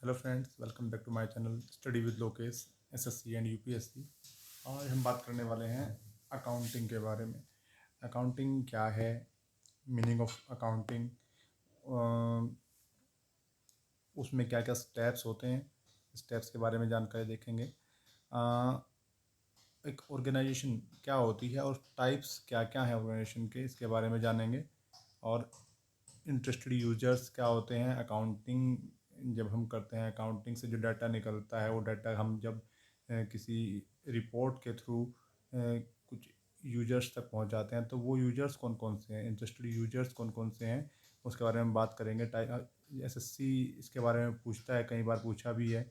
Hello friends, welcome back to my channel study with Lokesh SSC and UPSC. आज हम बात करने वाले हैं अकाउंटिंग के बारे में। अकाउंटिंग क्या है, मीनिंग ऑफ अकाउंटिंग, उसमें क्या क्या स्टेप्स होते हैं, स्टेप्स के बारे में जानकारी देखेंगे। एक ऑर्गेनाइजेशन क्या होती है और टाइप्स क्या क्या है ऑर्गेनाइजेशन के, इसके बारे में जानेंगे। और इंटरेस्टेड यूजर्स क्या होते हैं। अकाउंटिंग जब हम करते हैं, अकाउंटिंग से जो डाटा निकलता है वो डाटा हम जब किसी रिपोर्ट के थ्रू कुछ यूजर्स तक पहुंचाते हैं तो वो यूजर्स कौन कौन से हैं, इंटरेस्टेड यूजर्स कौन कौन से हैं, उसके बारे में बात करेंगे। एसएससी इसके बारे में पूछता है, कई बार पूछा भी है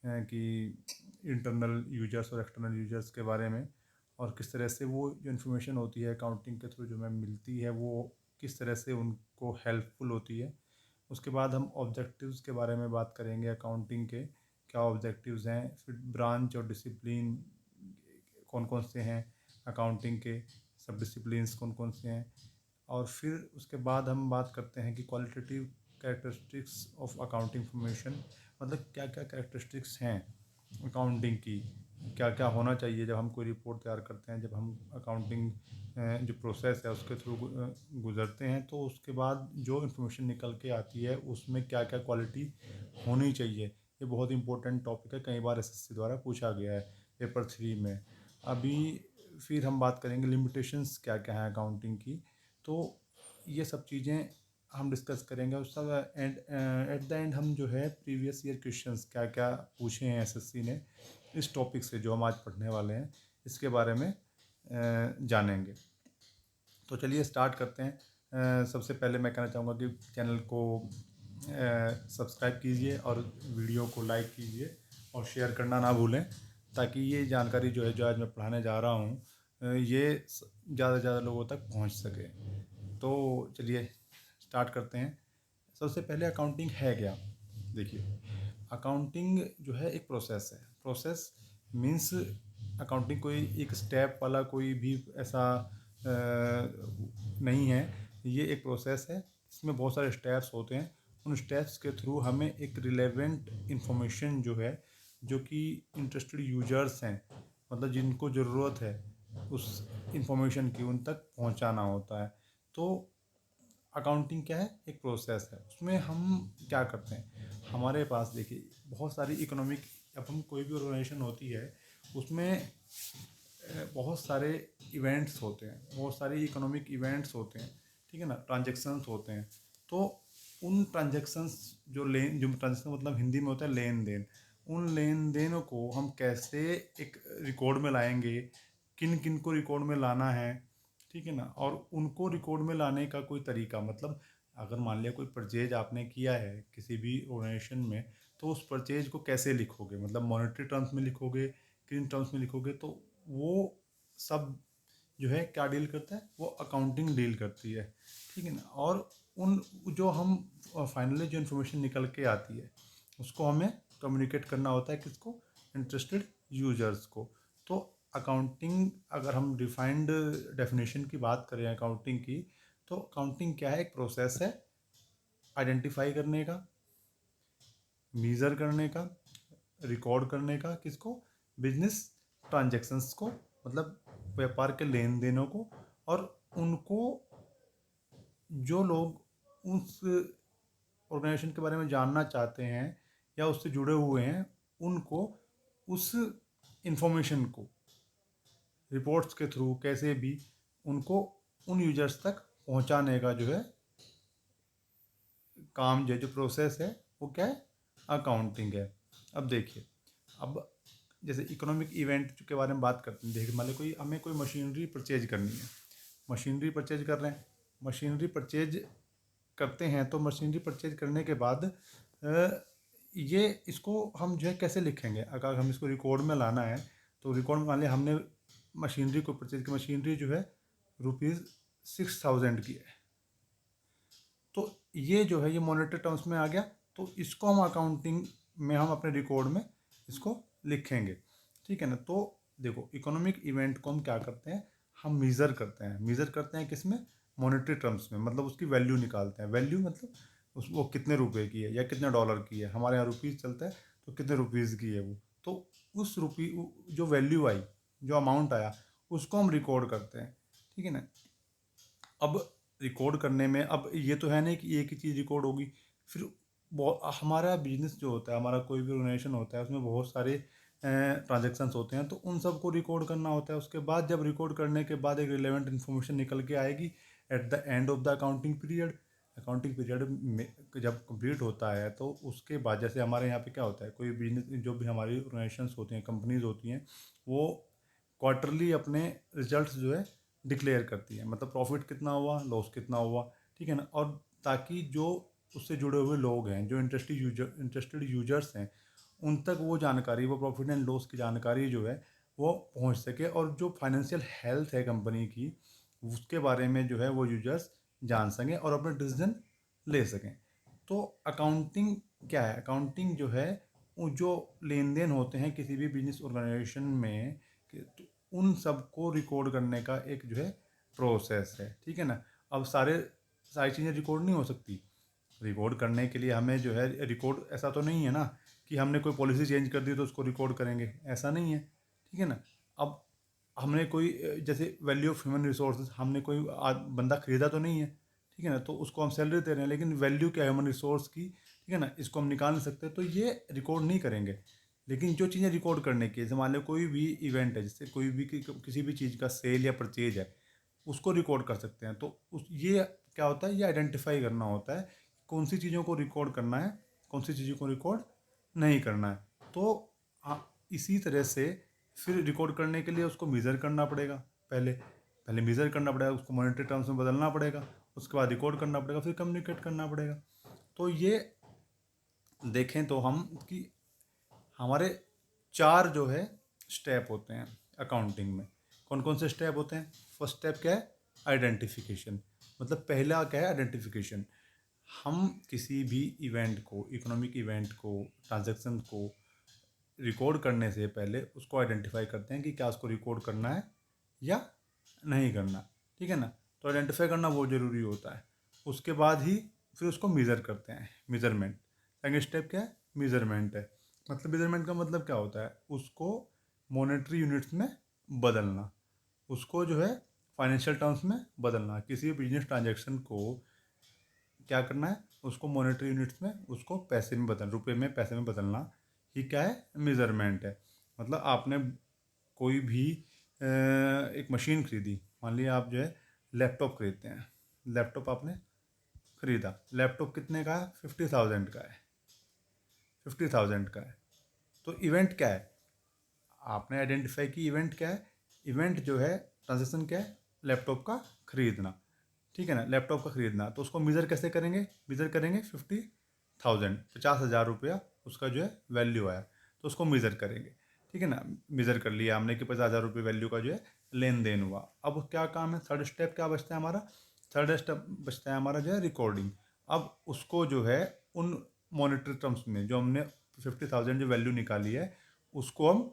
कि इंटरनल यूजर्स और एक्सटर्नल यूजर्स के बारे में, और किस तरह से वो जो इन्फॉर्मेशन होती है अकाउंटिंग के थ्रू जो हमें मिलती है वो किस तरह से उनको हेल्पफुल होती है। उसके बाद हम ऑब्जेक्टिव्स के बारे में बात करेंगे, अकाउंटिंग के क्या ऑब्जेक्टिव्स हैं। फिर ब्रांच और डिसिप्लिन कौन कौन से हैं अकाउंटिंग के, सब डिसिप्लिन्स कौन कौन से हैं। और फिर उसके बाद हम बात करते हैं कि qualitative characteristics of accounting information, मतलब क्या क्या कैरेक्टरिस्टिक्स हैं अकाउंटिंग की, क्या क्या होना चाहिए जब हम कोई रिपोर्ट तैयार करते हैं, जब हम अकाउंटिंग जो प्रोसेस है उसके थ्रू गुज़रते हैं तो उसके बाद जो इन्फॉर्मेशन निकल के आती है उसमें क्या क्या क्वालिटी होनी चाहिए। ये बहुत इंपॉर्टेंट टॉपिक है, कई बार एसएससी द्वारा पूछा गया है पेपर 3 में। अभी फिर हम बात करेंगे लिमिटेशंस क्या क्या है अकाउंटिंग की, तो ये सब चीज़ें हम डिस्कस करेंगे। और सब एट द एंड हम जो है प्रीवियस ईयर क्वेश्चंस क्या क्या पूछे हैं एसएससी ने इस टॉपिक से जो हम आज पढ़ने वाले हैं इसके बारे में जानेंगे। तो चलिए स्टार्ट करते हैं। सबसे पहले मैं कहना चाहूँगा कि चैनल को सब्सक्राइब कीजिए और वीडियो को लाइक कीजिए और शेयर करना ना भूलें, ताकि ये जानकारी जो है जो आज मैं पढ़ाने जा रहा हूँ ये ज़्यादा से ज़्यादा लोगों तक पहुँच सके। तो चलिए स्टार्ट करते हैं। सबसे पहले अकाउंटिंग है क्या। देखिए, अकाउंटिंग जो है एक प्रोसेस है। प्रोसेस मीन्स अकाउंटिंग कोई एक स्टेप वाला कोई भी ऐसा नहीं है। ये एक प्रोसेस है, इसमें बहुत सारे स्टेप्स होते हैं। उन स्टेप्स के थ्रू हमें एक रिलेवेंट इंफॉर्मेशन जो है, जो कि इंटरेस्टेड यूजर्स हैं, मतलब जिनको ज़रूरत है उस इंफॉर्मेशन की, उन तक पहुंचाना होता है। तो अकाउंटिंग क्या है, एक प्रोसेस है। उसमें हम क्या करते हैं, हमारे पास देखिए बहुत सारी इकोनॉमिक, अब हम कोई भी ऑर्गेनाइजेशन होती है उसमें बहुत सारे इवेंट्स होते हैं, बहुत सारे इकोनॉमिक इवेंट्स होते हैं, ठीक है ना, ट्रांजेक्शन्स होते हैं। तो उन ट्रांजेक्शन्स जो ट्रांजेक्शन मतलब हिंदी में होता है लेन देन, उन लेन देनों को हम कैसे एक रिकॉर्ड में लाएंगे, किन किन को रिकॉर्ड में लाना है, ठीक है ना। और उनको रिकॉर्ड में लाने का कोई तरीका, मतलब अगर मान लिया कोई परचेज आपने किया है किसी भी ऑर्गेनाइजेशन में, तो उस परचेज को कैसे लिखोगे, मतलब मॉनेटरी टर्म्स में लिखोगे, किन टर्म्स में लिखोगे, तो वो सब जो है क्या डील करता है, वो अकाउंटिंग डील करती है, ठीक है ना। और उन जो हम फाइनली जो इन्फॉर्मेशन निकल के आती है उसको हमें कम्युनिकेट करना होता है, किसको, इंटरेस्टेड यूजर्स को। तो अकाउंटिंग, अगर हम डिफाइंड डेफिनेशन की बात करें अकाउंटिंग की, तो अकाउंटिंग क्या है, एक प्रोसेस है आइडेंटिफाई करने का, मीज़र करने का, रिकॉर्ड करने का, किसको, बिजनेस ट्रांजैक्शंस को, मतलब व्यापार के लेन देनों को। और उनको जो लोग उस ऑर्गेनाइजेशन के बारे में जानना चाहते हैं या उससे जुड़े हुए हैं, उनको उस इंफॉर्मेशन को रिपोर्ट्स के थ्रू कैसे भी उनको उन यूजर्स तक पहुंचाने का जो है काम, जो प्रोसेस है वो क्या है, अकाउंटिंग है। अब देखिए, अब जैसे इकोनॉमिक इवेंट के बारे में बात करते हैं। देखिए, मान लो कोई हमें कोई मशीनरी परचेज करनी है, मशीनरी परचेज कर रहे हैं, मशीनरी परचेज करते हैं तो मशीनरी परचेज करने के बाद ये इसको हम जो है कैसे लिखेंगे, अगर हम इसको रिकॉर्ड में लाना है तो रिकॉर्ड में मान लिया हमने मशीनरी को परचेज की, मशीनरी जो है ₹6000 की है, तो ये जो है ये मॉनेटरी टर्म्स में आ गया, तो इसको हम अकाउंटिंग में हम अपने रिकॉर्ड में इसको लिखेंगे, ठीक है ना। तो देखो, इकोनॉमिक इवेंट को हम क्या करते हैं, हम मीज़र करते हैं। मीज़र करते हैं किस में, मॉनेटरी टर्म्स में, मतलब उसकी वैल्यू निकालते हैं। वैल्यू मतलब वो कितने रुपए की है या कितने डॉलर की है, हमारे यहाँ रुपीज़ चलता है तो कितने रुपीज़ की है वो, तो उस जो वैल्यू आई, जो अमाउंट आया, उसको हम रिकॉर्ड करते हैं, ठीक है ना। अब रिकॉर्ड करने में अब ये तो है नहीं कि एक ही चीज़ रिकॉर्ड होगी, फिर हमारा बिजनेस जो होता है, हमारा कोई भी ऑर्गेनाइजेशन होता है, उसमें बहुत सारे ट्रांजेक्शन्स होते हैं, तो उन सबको रिकॉर्ड करना होता है। उसके बाद जब रिकॉर्ड करने के बाद एक रिलेवेंट इन्फॉर्मेशन निकल के आएगी at the end of the accounting period. Accounting period में जब कंप्लीट होता है तो उसके बाद जैसे हमारे यहाँ पे क्या होता है, कोई बिजनेस जो भी हमारी ऑर्गेनाइजेशंस होती हैं, कंपनीज होती हैं, वो क्वार्टरली अपने रिजल्ट्स जो है डिक्लेयर करती है, मतलब प्रॉफिट कितना हुआ, लॉस कितना हुआ, ठीक है ना। और ताकि जो उससे जुड़े हुए लोग हैं, जो इंटरेस्टेड यूजर्स हैं, उन तक वो जानकारी, वो प्रॉफिट एंड लॉस की जानकारी जो है वो पहुंच सके, और जो फाइनेंशियल हेल्थ है कंपनी की, उसके बारे में जो है वो यूजर्स जान सकें और अपने डिसीजन ले सकें। तो अकाउंटिंग क्या है? अकाउंटिंग जो है वो जो लेन देन होते हैं किसी भी बिजनेस ऑर्गेनाइजेशन में, तो उन सब को रिकॉर्ड करने का एक जो है प्रोसेस है, ठीक है ना। अब सारी चीज़ें रिकॉर्ड नहीं हो सकती। रिकॉर्ड करने के लिए हमें जो है रिकॉर्ड, ऐसा तो नहीं है ना कि हमने कोई पॉलिसी चेंज कर दी तो उसको रिकॉर्ड करेंगे, ऐसा नहीं है, ठीक है ना। अब हमने कोई जैसे वैल्यू ऑफ ह्यूमन रिसोर्सेज, हमने कोई बंदा खरीदा तो नहीं है, ठीक है ना, तो उसको हम सैलरी दे रहे हैं, लेकिन वैल्यू क्या है ह्यूमन रिसोर्स की, ठीक है ना, इसको हम निकाल नहीं सकते, तो ये रिकॉर्ड नहीं करेंगे। लेकिन जो चीज़ें रिकॉर्ड करने की, जैसे मान लो कोई भी इवेंट है, जैसे कोई भी किसी भी चीज़ का सेल या परचेज है, उसको रिकॉर्ड कर सकते हैं। तो ये क्या होता है, ये आइडेंटिफाई करना होता है कौन सी चीज़ों को रिकॉर्ड करना है, कौन सी चीज़ों को रिकॉर्ड नहीं करना है। तो इसी तरह से फिर रिकॉर्ड करने के लिए उसको मेज़र करना पड़ेगा, पहले पहले मेज़र करना पड़ेगा, उसको मॉनेटरी टर्म्स में बदलना पड़ेगा, उसके बाद रिकॉर्ड करना पड़ेगा, फिर कम्युनिकेट करना पड़ेगा। तो ये देखें तो हम कि हमारे 4 जो है स्टेप होते हैं अकाउंटिंग में। कौन कौन से स्टेप होते हैं? फर्स्ट स्टेप क्या है? आइडेंटिफिकेशन। मतलब पहला क्या है? आइडेंटिफिकेशन। हम किसी भी इवेंट को, इकोनॉमिक इवेंट को, ट्रांजैक्शन को रिकॉर्ड करने से पहले उसको आइडेंटिफाई करते हैं कि क्या उसको रिकॉर्ड करना है या नहीं करना, ठीक है ना। तो आइडेंटिफाई करना बहुत ज़रूरी होता है। उसके बाद ही फिर उसको मेज़र करते हैं, मेज़रमेंट। सेकेंड स्टेप क्या है? मेज़रमेंट है। मतलब मेज़रमेंट का मतलब क्या होता है? उसको मॉनेटरी यूनिट्स में बदलना, उसको जो है फाइनेंशियल टर्म्स में बदलना। किसी भी बिजनेस ट्रांजैक्शन को क्या करना है? उसको मॉनेटरी यूनिट्स में, उसको पैसे में बदल, रुपए में, पैसे में बदलना ही क्या है? मेज़रमेंट है। मतलब आपने कोई भी एक मशीन खरीदी, मान लिया आप जो है लैपटॉप खरीदते हैं, लैपटॉप आपने खरीदा, लैपटॉप कितने का है? 50,000 का है, 50,000 का है। तो इवेंट क्या है? आपने आइडेंटिफाई की इवेंट क्या है? इवेंट जो है, ट्रांजेक्शन क्या है? लैपटॉप का खरीदना, ठीक है ना, लैपटॉप का खरीदना। तो उसको मेज़र कैसे करेंगे? मेज़र करेंगे 50,000, 50,000 रुपया उसका जो है वैल्यू आया, तो उसको मेज़र करेंगे, ठीक है ना। मेज़र कर लिया हमने कि 50,000 रुपये वैल्यू का जो है लेन देन हुआ। अब क्या काम है? थर्ड स्टेप क्या बचता है हमारा? थर्ड स्टेप बचता है हमारा जो है रिकॉर्डिंग। अब उसको जो है उन मॉनेटरी टर्म्स में जो हमने 50,000 जो वैल्यू निकाली है, उसको हम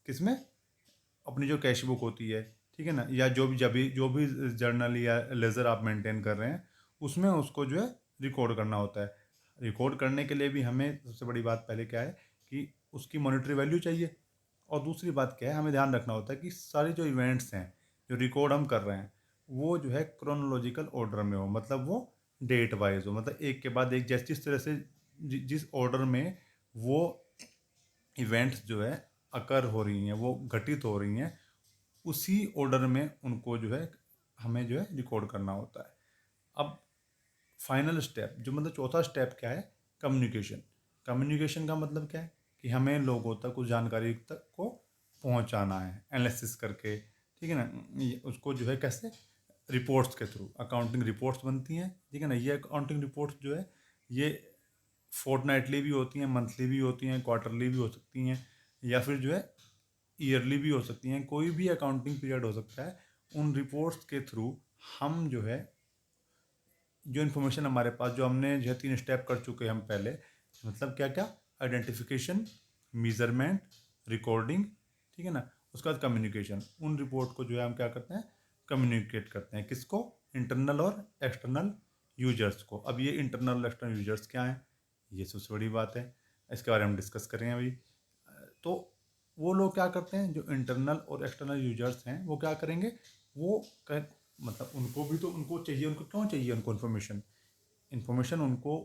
किस में, अपनी जो कैश बुक होती है, ठीक है ना, या जो भी जर्नल या लेज़र आप मेंटेन कर रहे हैं, उसमें उसको जो है रिकॉर्ड करना होता है। रिकॉर्ड करने के लिए भी हमें सबसे बड़ी बात पहले क्या है कि उसकी मॉनेटरी वैल्यू चाहिए, और दूसरी बात क्या है, हमें ध्यान रखना होता है कि सारे जो इवेंट्स हैं जो रिकॉर्ड हम कर रहे हैं, वो जो है क्रोनोलॉजिकल ऑर्डर में हो, मतलब वो डेट वाइज हो, मतलब एक के बाद एक, जैसे जिस तरह से जिस ऑर्डर में वो इवेंट्स जो है अकर हो रही हैं, वो घटित हो रही हैं, उसी ऑर्डर में उनको जो है हमें जो है रिकॉर्ड करना होता है। अब फाइनल स्टेप जो, मतलब चौथा स्टेप क्या है? कम्युनिकेशन। कम्युनिकेशन का मतलब क्या है कि हमें लोगों तक उस जानकारी तक को पहुंचाना है, एनालिसिस करके, ठीक है ना। उसको जो है कैसे? रिपोर्ट्स के थ्रू, अकाउंटिंग रिपोर्ट्स बनती हैं, ठीक है ना। ये अकाउंटिंग रिपोर्ट्स जो है ये फोर्टनाइटली भी होती हैं, मंथली भी होती हैं, क्वार्टरली भी हो सकती हैं, या फिर जो है ईयरली भी हो सकती हैं। कोई भी अकाउंटिंग पीरियड हो सकता है। उन रिपोर्ट्स के थ्रू हम जो है, जो इन्फॉर्मेशन हमारे पास, जो हमने जो है 3 स्टेप कर चुके हैं हम पहले, मतलब क्या क्या? आइडेंटिफिकेशन, मीज़रमेंट, रिकॉर्डिंग, ठीक है ना, उसके बाद कम्युनिकेशन। उन रिपोर्ट को जो है हम क्या करते हैं? कम्युनिकेट करते हैं, किसको? इंटरनल और एक्सटर्नल यूजर्स को। अब ये इंटरनल एक्सटर्नल यूजर्स क्या हैं, ये सबसे बड़ी बात है, इसके बारे में हम डिस्कस करेंगे अभी। तो वो लोग क्या करते हैं, जो इंटरनल और एक्सटर्नल यूजर्स हैं वो क्या करेंगे, वो मतलब उनको भी तो उनको चाहिए, उनको क्यों चाहिए, उनको इन्फॉर्मेशन उनको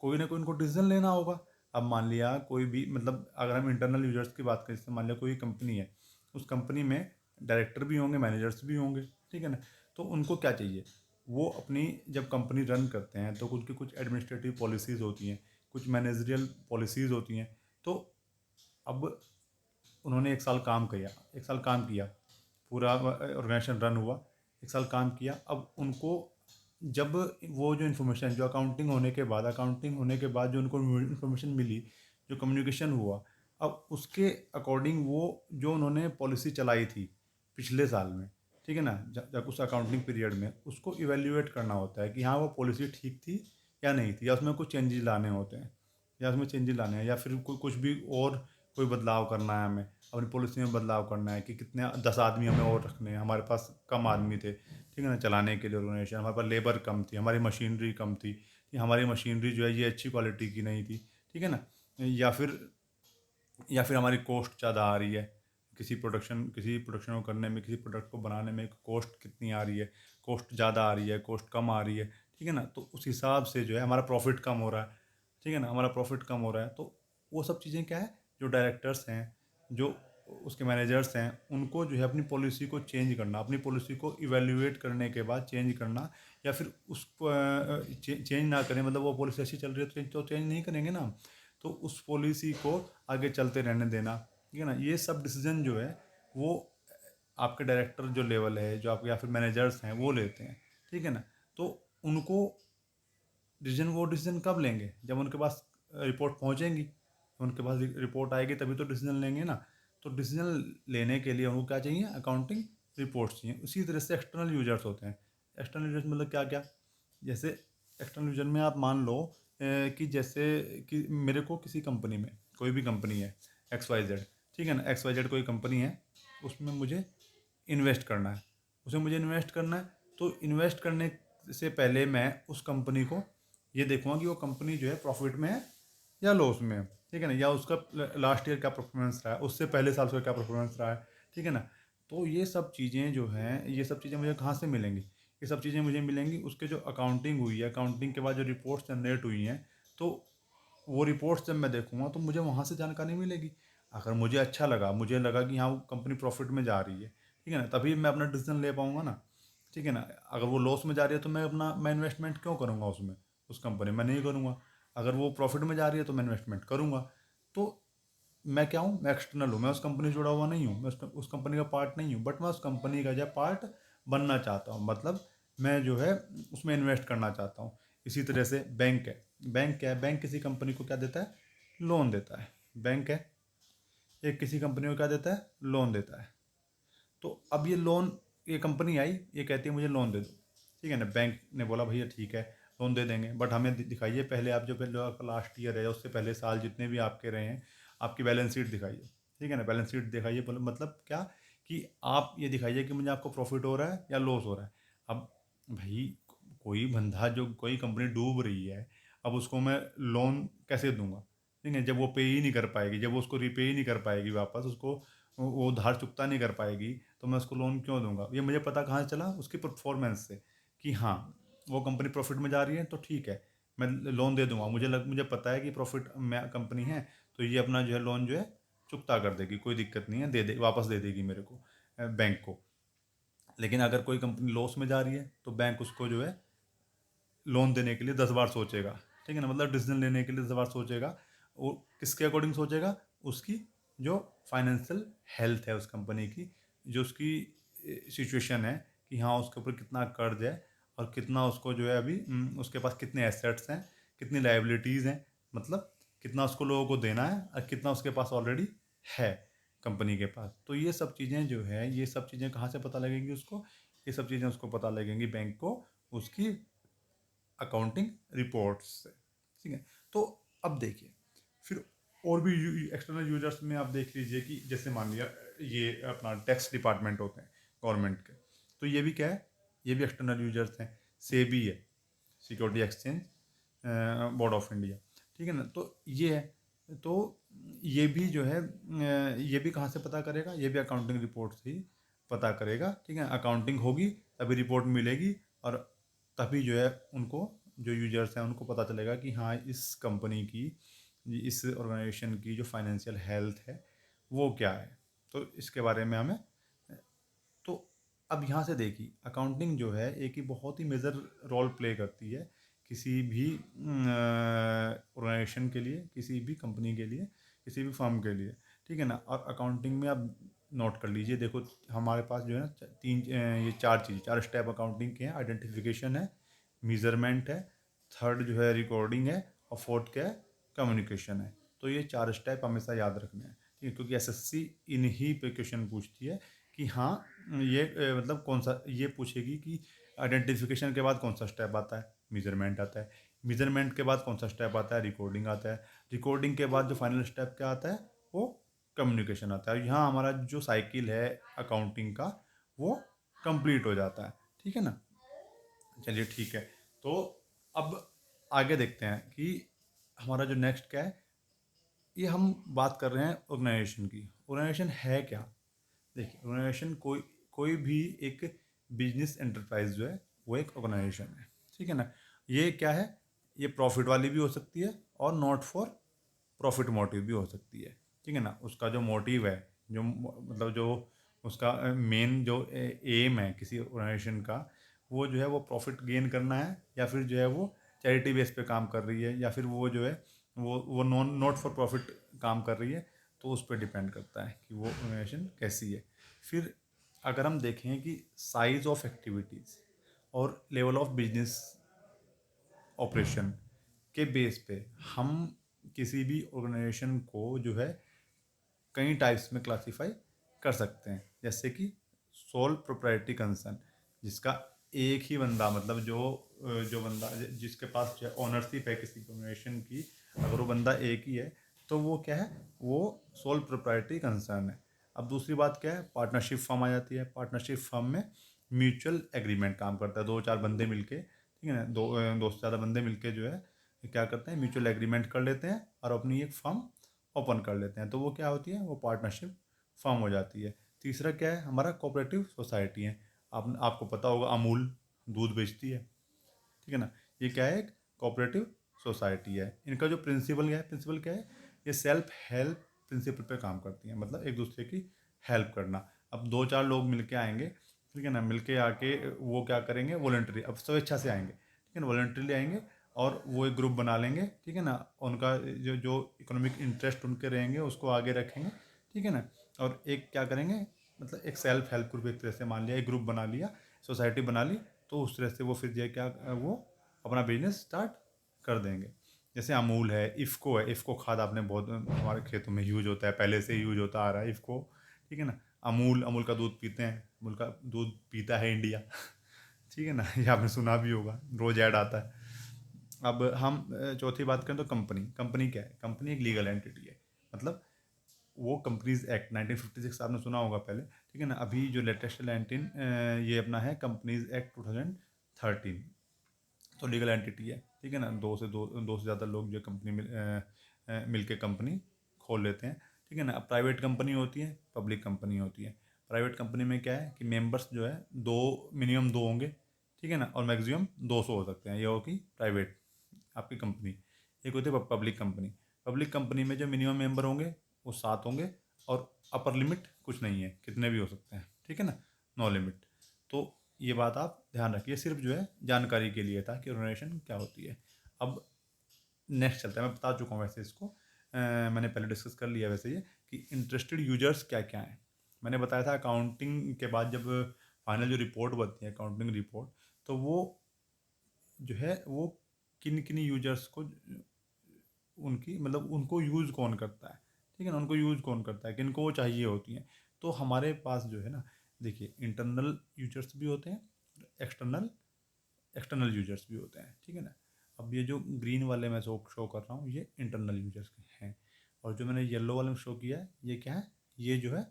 कोई ना कोई उनको डिसीजन लेना होगा। अब मान लिया कोई भी, मतलब अगर हम इंटरनल यूजर्स की बात करें, जैसे मान लिया कोई कंपनी है, उस कंपनी में डायरेक्टर भी होंगे, मैनेजर्स भी होंगे, ठीक है ना। तो उनको क्या चाहिए, वो अपनी जब कंपनी रन करते हैं तो उनकी कुछ एडमिनिस्ट्रेटिव पॉलिसीज़ होती हैं, कुछ मैनेजरियल पॉलिसीज़ होती हैं। तो अब उन्होंने 1 साल काम किया, 1 साल काम किया, पूरा ऑर्गेनाइजेशन रन हुआ, 1 साल काम किया। अब उनको जब वो जो इन्फॉर्मेशन, जो अकाउंटिंग होने के बाद जो उनको इन्फॉर्मेशन मिली, जो कम्युनिकेशन हुआ, अब उसके अकॉर्डिंग वो जो उन्होंने पॉलिसी चलाई थी पिछले साल में, ठीक है ना, जब उस अकाउंटिंग पीरियड में उसको इवेल्युएट करना होता है कि हाँ वो पॉलिसी ठीक थी या नहीं थी, या उसमें कुछ चेंजेस लाने होते हैं, या फिर कुछ भी और कोई बदलाव करना है हमें, अपनी पॉलिसी में बदलाव करना है कि कितने 10 आदमी हमें और रखने हैं, हमारे पास कम आदमी थे, ठीक है ना, चलाने के लिए ऑर्गेनाइजेशन, हमारे पास लेबर कम थी, हमारी मशीनरी कम थी, कि हमारी मशीनरी जो है ये अच्छी क्वालिटी की नहीं थी, ठीक है ना, या फिर हमारी कॉस्ट ज़्यादा आ रही है, किसी प्रोडक्शन को करने में, किसी प्रोडक्ट को बनाने में कॉस्ट कितनी आ रही है, कॉस्ट ज़्यादा आ रही है, कॉस्ट कम आ रही है, ठीक है ना, तो उस हिसाब से जो है हमारा प्रॉफिट कम हो रहा है, ठीक है ना, हमारा प्रॉफिट कम हो रहा है। तो वो सब चीज़ें क्या है, जो डायरेक्टर्स हैं, जो उसके मैनेजर्स हैं, उनको जो है अपनी पॉलिसी को चेंज करना, अपनी पॉलिसी को इवेल्युएट करने के बाद चेंज करना, या फिर उसको चेंज ना करें, मतलब वो पॉलिसी ऐसी चल रही है तो चेंज नहीं करेंगे ना, तो उस पॉलिसी को आगे चलते रहने देना, ठीक है ना। ये सब डिसीजन जो है वो आपके डायरेक्टर जो लेवल है, जो आपके या फिर मैनेजर्स हैं वो लेते हैं, ठीक है ना। तो उनको डिसीजन कब लेंगे, जब उनके पास रिपोर्ट पहुंचेंगी, उनके पास रिपोर्ट आएगी तभी तो डिसीजन लेंगे ना। तो डिसीजन लेने के लिए उनको क्या चाहिए, अकाउंटिंग रिपोर्ट्स चाहिए। उसी तरह से एक्सटर्नल यूजर्स होते हैं। एक्सटर्नल यूजर्स मतलब क्या क्या, जैसे एक्सटर्नल यूजर में आप मान लो कि जैसे कि मेरे को किसी कंपनी में, कोई भी कंपनी है XYZ, ठीक है ना, XYZ कोई कंपनी है, उसमें मुझे इन्वेस्ट करना है, तो इन्वेस्ट करने से पहले मैं उस कंपनी को ये देखूंगा कि वो कंपनी जो है प्रॉफिट में है या लॉस में है, ठीक है ना, या उसका लास्ट ईयर क्या परफॉर्मेंस रहा है, उससे पहले साल का क्या परफॉर्मेंस रहा है, ठीक है ना। तो ये सब चीज़ें जो हैं, ये सब चीज़ें मुझे कहाँ से मिलेंगी, ये सब चीज़ें मुझे मिलेंगी उसके जो अकाउंटिंग हुई है, अकाउंटिंग के बाद जो रिपोर्ट्स जनरेट हुई हैं, तो वो रिपोर्ट्स जब मैं देखूंगा तो मुझे वहाँ से जानकारी मिलेगी। अगर मुझे अच्छा लगा, मुझे लगा कि हाँ वो कंपनी प्रॉफिट में जा रही है, ठीक है ना, तभी मैं अपना डिसीजन ले पाऊंगा ना, ठीक है ना। अगर वो लॉस में जा रही है तो मैं इन्वेस्टमेंट क्यों करूँगा उसमें, उस कंपनी में नहीं करूँगा। अगर वो प्रॉफिट में जा रही है तो मैं इन्वेस्टमेंट करूँगा। तो मैं क्या हूँ, मैं एक्सटर्नल हूँ, मैं उस कंपनी से जुड़ा हुआ नहीं हूँ, मैं उस कंपनी का पार्ट नहीं हूँ, बट मैं उस कंपनी का जो पार्ट बनना चाहता हूँ, मतलब मैं जो है उसमें इन्वेस्ट करना चाहता हूँ। इसी तरह से बैंक है, बैंक क्या है, बैंक किसी कंपनी को क्या देता है, लोन देता है। बैंक है, एक किसी कंपनी को क्या देता है, लोन देता है। तो अब ये लोन, ये कंपनी आई, ये कहती है मुझे लोन दे दो, ठीक है ना, बैंक ने बोला भैया ठीक है लोन दे देंगे, बट हमें दिखाइए पहले आप, जो पहले आपका लास्ट ईयर है या उससे पहले साल जितने भी आपके रहे हैं, आपकी बैलेंस शीट दिखाइए, ठीक है ना, बैलेंस शीट दिखाइए, मतलब क्या, कि आप ये दिखाइए कि मुझे आपको प्रॉफिट हो रहा है या लॉस हो रहा है। अब भाई कोई बंदा, जो कोई कंपनी डूब रही है, अब उसको मैं लोन कैसे दूंगा, ठीक है, जब वो पे ही नहीं कर पाएगी, जब वो उसको रिपे ही नहीं कर पाएगी वापस, उसको वो उधार चुकता नहीं कर पाएगी, तो मैं उसको लोन क्यों दूंगा। ये मुझे पता कहाँ से चला, उसकी परफॉर्मेंस से, कि हाँ वो कंपनी प्रॉफिट में जा रही है तो ठीक है, मैं लोन दे दूंगा, मुझे पता है कि प्रॉफिट में कंपनी है, तो ये अपना जो है लोन जो है चुकता कर देगी, कोई दिक्कत नहीं है, वापस दे देगी मेरे को, बैंक को। लेकिन अगर कोई कंपनी लॉस में जा रही है तो बैंक उसको जो है लोन देने के लिए 10 बार सोचेगा, ठीक है ना, मतलब डिसीजन लेने के लिए 10 बार सोचेगा। वो किसके अकॉर्डिंग सोचेगा, उसकी जो फाइनेंशियल हेल्थ है उस कंपनी की, जो उसकी सिचुएशन है, कि हाँ उसके ऊपर कितना कर्ज है, और कितना उसको जो है अभी उसके पास कितने एसेट्स हैं, कितनी लाइबिलिटीज़ हैं, मतलब कितना उसको लोगों को देना है, और कितना उसके पास ऑलरेडी है कंपनी के पास। तो ये सब चीज़ें जो है, ये सब चीज़ें कहाँ से पता लगेंगी उसको, ये सब चीज़ें उसको पता लगेंगी बैंक को, उसकी अकाउंटिंग रिपोर्ट्स से, ठीक है। तो अब देखिए, फिर और भी एक्सटर्नल यूजर्स में आप देख लीजिए कि जैसे मान लिया ये अपना टैक्स डिपार्टमेंट होते हैं गवर्नमेंट के, तो ये भी क्या है, ये भी एक्सटर्नल यूजर्स हैं। सेबी है, security exchange board of India, ठीक है ना। तो ये है, तो ये भी जो है ये भी कहाँ से पता करेगा, ये भी अकाउंटिंग रिपोर्ट से ही पता करेगा, ठीक है। अकाउंटिंग होगी तभी रिपोर्ट मिलेगी, और तभी जो है उनको, जो यूजर्स हैं उनको पता चलेगा कि हाँ इस कंपनी की, इस ऑर्गेनाइजेशन की जो फाइनेंशियल हेल्थ है वो क्या है। तो इसके बारे में हमें, तो अब यहाँ से देखिए अकाउंटिंग जो है एक ही बहुत ही मेजर रोल प्ले करती है किसी भी ऑर्गेनाइजेशन के लिए, किसी भी कंपनी के लिए, किसी भी फर्म के लिए, ठीक है ना। और अकाउंटिंग में आप नोट कर लीजिए, देखो हमारे पास जो है ना ये चार स्टेप अकाउंटिंग के हैं। आइडेंटिफिकेशन है, मेजरमेंट है, थर्ड जो है रिकॉर्डिंग है, और फोर्थ क्या है, कम्युनिकेशन है। तो ये चार स्टेप हमेशा याद रखने हैं, ठीक है, क्योंकि एसएससी इन्हीं पे क्वेश्चन पूछती है कि हाँ ये मतलब कौन सा, ये पूछेगी कि आइडेंटिफिकेशन के बाद कौन सा स्टेप आता है, मेजरमेंट आता है, मेजरमेंट के बाद कौन सा स्टेप आता है, रिकॉर्डिंग आता है, रिकॉर्डिंग के बाद जो फाइनल स्टेप क्या आता है, वो कम्युनिकेशन आता है। यहाँ हमारा जो साइकिल है अकाउंटिंग का वो कंप्लीट हो जाता है, ठीक है ना। चलिए ठीक है, तो अब आगे देखते हैं कि हमारा जो नेक्स्ट क्या है। ये हम बात कर रहे हैं ऑर्गेनाइजेशन की। ऑर्गेनाइजेशन है क्या, देखिए ऑर्गेनाइजेशन कोई कोई भी एक बिजनेस एंटरप्राइज जो है वो एक ऑर्गेनाइजेशन है, ठीक है ना। ये क्या है, ये प्रॉफिट वाली भी हो सकती है और नॉट फॉर प्रॉफिट मोटिव भी हो सकती है, ठीक है ना। उसका जो मोटिव है, जो मतलब जो उसका मेन जो एम है किसी ऑर्गेनाइजेशन का, वो जो है वो प्रॉफिट गेन करना है, या फिर जो है वो चैरिटी बेस पे काम कर रही है, या फिर वो जो है वो नॉट फॉर प्रॉफिट काम कर रही है। तो उस पर डिपेंड करता है कि वो ऑर्गेनाइजेशन कैसी है। फिर अगर हम देखें कि साइज ऑफ एक्टिविटीज़ और लेवल ऑफ बिजनेस ऑपरेशन के बेस पे हम किसी भी ऑर्गेनाइजेशन को जो है कई टाइप्स में क्लासीफाई कर सकते हैं। जैसे कि सोल प्रोप्राइटरी कंसर्न, जिसका एक ही बंदा, मतलब जो बंदा जिसके पास जो है ओनरशिप है किसी ऑर्गेनाइजेशन की, अगर वो बंदा एक ही है तो वो क्या है, वो सोल प्रोप्राइटरी कंसर्न है। अब दूसरी बात क्या है, पार्टनरशिप फर्म आ जाती है। पार्टनरशिप फर्म में म्यूचुअल एग्रीमेंट काम करता है, दो चार बंदे मिलके, ठीक है ना, दो से ज़्यादा बंदे मिलके जो है क्या करते हैं, म्यूचुअल एग्रीमेंट कर लेते हैं और अपनी एक फर्म ओपन कर लेते हैं। तो वो क्या होती है, वो पार्टनरशिप फर्म हो जाती है। तीसरा क्या है, हमारा कोऑपरेटिव सोसाइटी है। आपको पता होगा अमूल दूध बेचती है, ठीक है ना। ये क्या है, एक कोऑपरेटिव सोसाइटी है। इनका जो प्रिंसिपल क्या है, ये सेल्फ हेल्प प्रिंसिपल पे काम करती है, मतलब एक दूसरे की हेल्प करना। अब दो चार लोग मिलके आएंगे, ठीक है ना, मिलके आके वो क्या करेंगे, वॉलंटरी, अब स्वेच्छा से आएंगे, ठीक है ना, वॉलंटरीली आएंगे और वो एक ग्रुप बना लेंगे, ठीक है ना। उनका जो जो इकोनॉमिक इंटरेस्ट उनके रहेंगे उसको आगे रखेंगे, ठीक है ना। और एक क्या करेंगे, मतलब एक सेल्फ हेल्प ग्रुप, एक तरह से मान लिया, एक ग्रुप बना लिया, सोसाइटी बना ली, तो उस तरह से वो फिर जो है क्या, वो अपना बिजनेस स्टार्ट कर देंगे। जैसे अमूल है, इफ़को है, इफ़को खाद आपने बहुत हमारे खेतों में यूज होता है, पहले से यूज होता आ रहा है इफ़को, ठीक है ना। अमूल का दूध पीते हैं, अमूल का दूध पीता है इंडिया ठीक है ना, ये आपने सुना भी होगा, रोज ऐड आता है। अब हम चौथी बात करें तो कंपनी। कंपनी क्या है, कंपनी एक लीगल एंटिटी है, मतलब वो कंपनीज एक्ट 1956 आपने सुना होगा पहले, ठीक है ना। अभी जो लेटेस्ट 19 ये अपना है कंपनीज एक्ट 2013। तो लीगल एंटिटी है, ठीक है ना। दो से ज़्यादा लोग जो कंपनी मिल के कंपनी खोल लेते हैं, ठीक है ना। अब प्राइवेट कंपनी होती है, पब्लिक कंपनी होती है। प्राइवेट कंपनी में क्या है कि मेंबर्स जो है दो, मिनिमम दो होंगे, ठीक है ना, और मैक्सिमम 200 हो सकते हैं। ये होगी प्राइवेट आपकी कंपनी। एक होती है पब्लिक कंपनी। पब्लिक कंपनी में जो मिनिमम मेंबर होंगे वो 7 होंगे, और अपर लिमिट कुछ नहीं है, कितने भी हो सकते हैं, ठीक है ना, नो लिमिट। तो ये बात आप ध्यान रखिए, सिर्फ जो है जानकारी के लिए था कि ऑर्गेनाइजेशन क्या होती है। अब नेक्स्ट चलता है, मैं बता चुका हूँ वैसे इसको, मैंने पहले डिस्कस कर लिया वैसे ये, कि इंटरेस्टेड यूजर्स क्या क्या हैं। मैंने बताया था अकाउंटिंग के बाद जब फाइनल जो रिपोर्ट बनती है अकाउंटिंग रिपोर्ट, तो वो जो है वो किन किन यूजर्स को, उनकी मतलब उनको यूज़ कौन करता है, ठीक है ना, उनको यूज़ कौन करता है, किनको वो चाहिए होती हैं। तो हमारे पास जो है ना, देखिए इंटरनल यूजर्स भी होते हैं, एक्सटर्नल एक्सटर्नल यूजर्स भी होते हैं, ठीक है ना। अब ये जो ग्रीन वाले मैं शो कर रहा हूँ ये इंटरनल यूजर्स हैं, और जो मैंने येलो वाले में शो किया है ये क्या है, ये जो है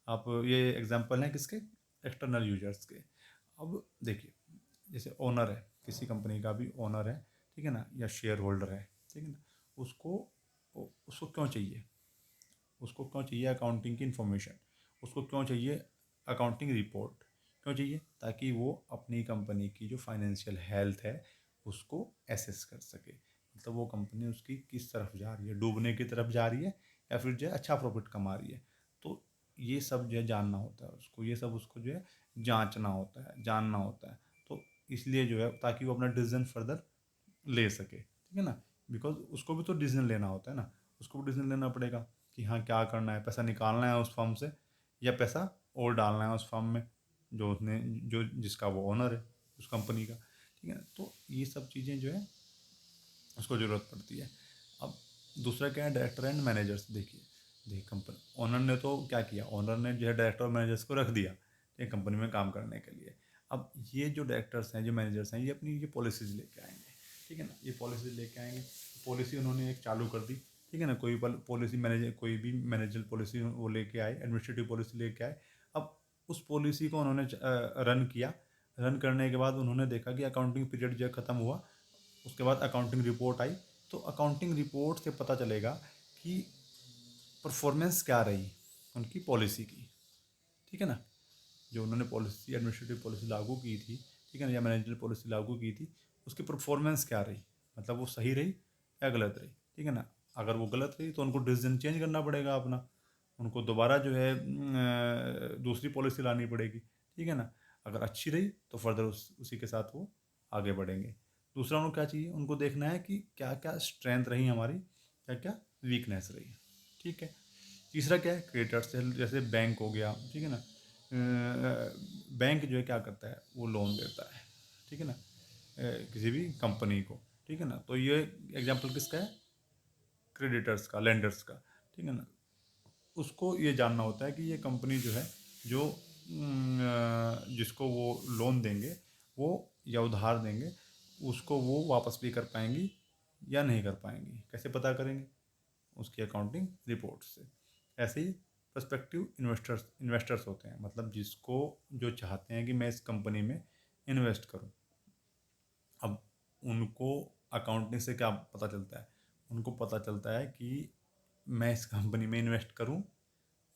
आप, ये एग्जांपल हैं किसके, एक्सटर्नल यूजर्स के। अब देखिए जैसे ओनर है, किसी कंपनी का भी ओनर है, ठीक है ना, या शेयर होल्डर है, ठीक है ना, उसको उसको क्यों चाहिए, उसको क्यों चाहिए अकाउंटिंग की इन्फॉर्मेशन, उसको क्यों चाहिए अकाउंटिंग रिपोर्ट, क्यों चाहिए, ताकि वो अपनी कंपनी की जो फाइनेंशियल हेल्थ है उसको एसेस कर सके। मतलब वो कंपनी उसकी किस तरफ जा रही है, डूबने की तरफ जा रही है या फिर जो है अच्छा प्रॉफिट कमा रही है। तो ये सब जो है जानना होता है उसको, ये सब उसको जो है जांचना होता है, जानना होता है। तो इसलिए जो है ताकि वो अपना डिसीजन फर्दर ले सके, ठीक है ना, बिकॉज उसको भी तो डिसीजन लेना होता है ना, उसको भी डिसीजन लेना पड़ेगा कि हाँ क्या करना है, पैसा निकालना है उस फर्म से या पैसा और डालना है उस फर्म में जो उसने जो जिसका वो ओनर है उस कंपनी का, ठीक है ना। तो ये सब चीज़ें जो है उसको ज़रूरत पड़ती है। अब दूसरा क्या है, डायरेक्टर एंड मैनेजर्स। देखिए कंपनी ओनर ने तो क्या किया, ओनर ने जो है डायरेक्टर और मैनेजर्स को रख दिया एक कंपनी में काम करने के लिए। अब ये जो डायरेक्टर्स हैं, जो मैनेजर्स हैं, ये अपनी ये पॉलिसीज़ लेके आएंगे, ठीक है ना, ये पॉलिसीज़ लेके आएंगे। पॉलिसी उन्होंने एक चालू कर दी, ठीक है ना, कोई पॉलिसी मैनेजर, कोई भी मैनेजर पॉलिसी वो लेके आए, एडमिनिस्ट्रेटिव पॉलिसी लेके आए। अब उस पॉलिसी को उन्होंने रन किया। रन करने के बाद उन्होंने देखा कि अकाउंटिंग पीरियड जो ख़त्म हुआ, उसके बाद अकाउंटिंग रिपोर्ट आई। तो अकाउंटिंग रिपोर्ट से पता चलेगा कि परफॉर्मेंस क्या रही उनकी पॉलिसी की, ठीक है ना, जो उन्होंने पॉलिसी एडमिनिस्ट्रेटिव पॉलिसी लागू की थी, ठीक है ना, या मैनेजर पॉलिसी लागू की थी, उसकी परफॉर्मेंस क्या रही, मतलब वो सही रही या गलत रही, ठीक है ना। अगर वो गलत रही तो उनको डिसीजन चेंज करना पड़ेगा अपना, उनको दोबारा जो है दूसरी पॉलिसी लानी पड़ेगी, ठीक है ना। अगर अच्छी रही तो फर्दर उसी के साथ वो आगे बढ़ेंगे। दूसरा उनको क्या चाहिए, उनको देखना है कि क्या क्या स्ट्रेंथ रही हमारी, क्या क्या वीकनेस रही, ठीक है। तीसरा क्या है, क्रेडिटर्स, जैसे बैंक हो गया, ठीक है ना। बैंक जो है क्या करता है, वो लोन देता है, ठीक है ना, किसी भी कंपनी को, ठीक है ना। तो ये एग्जांपल किसका है, क्रेडिटर्स का, लेंडर्स का, ठीक है ना। उसको ये जानना होता है कि ये कंपनी जो है, जो जिसको वो लोन देंगे वो या उधार देंगे, उसको वो वापस भी कर पाएंगी या नहीं कर पाएंगी, कैसे पता करेंगे, उसकी अकाउंटिंग रिपोर्ट से। ऐसे ही प्रोस्पेक्टिव इन्वेस्टर्स इन्वेस्टर्स होते हैं, मतलब जिसको जो चाहते हैं कि मैं इस कंपनी में इन्वेस्ट करूं। अब उनको अकाउंटिंग से क्या पता चलता है, उनको पता चलता है कि मैं इस कंपनी में इन्वेस्ट करूं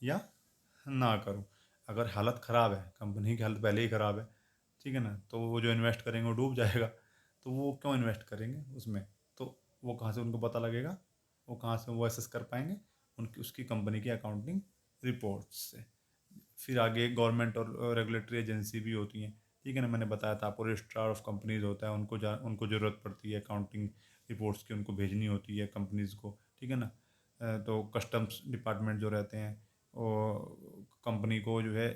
या ना करूं। अगर हालत ख़राब है, कंपनी की हालत पहले ही ख़राब है, ठीक है ना, तो वो जो इन्वेस्ट करेंगे वो डूब जाएगा। तो वो क्यों इन्वेस्ट करेंगे उसमें, तो वो कहाँ से उनको पता लगेगा, वो कहाँ से वो एसेस कर पाएंगे, उनकी उसकी कंपनी की अकाउंटिंग रिपोर्ट्स से। फिर आगे गवर्नमेंट और रेगुलेटरी एजेंसी भी होती हैं, ठीक है ना, मैंने बताया था आपको, रजिस्ट्रार ऑफ कंपनीज होता है, उनको ज़रूरत पड़ती है अकाउंटिंग रिपोर्ट्स की, उनको भेजनी होती है कंपनीज़ को, ठीक है ना। तो कस्टम्स डिपार्टमेंट जो रहते हैं वो कंपनी को जो है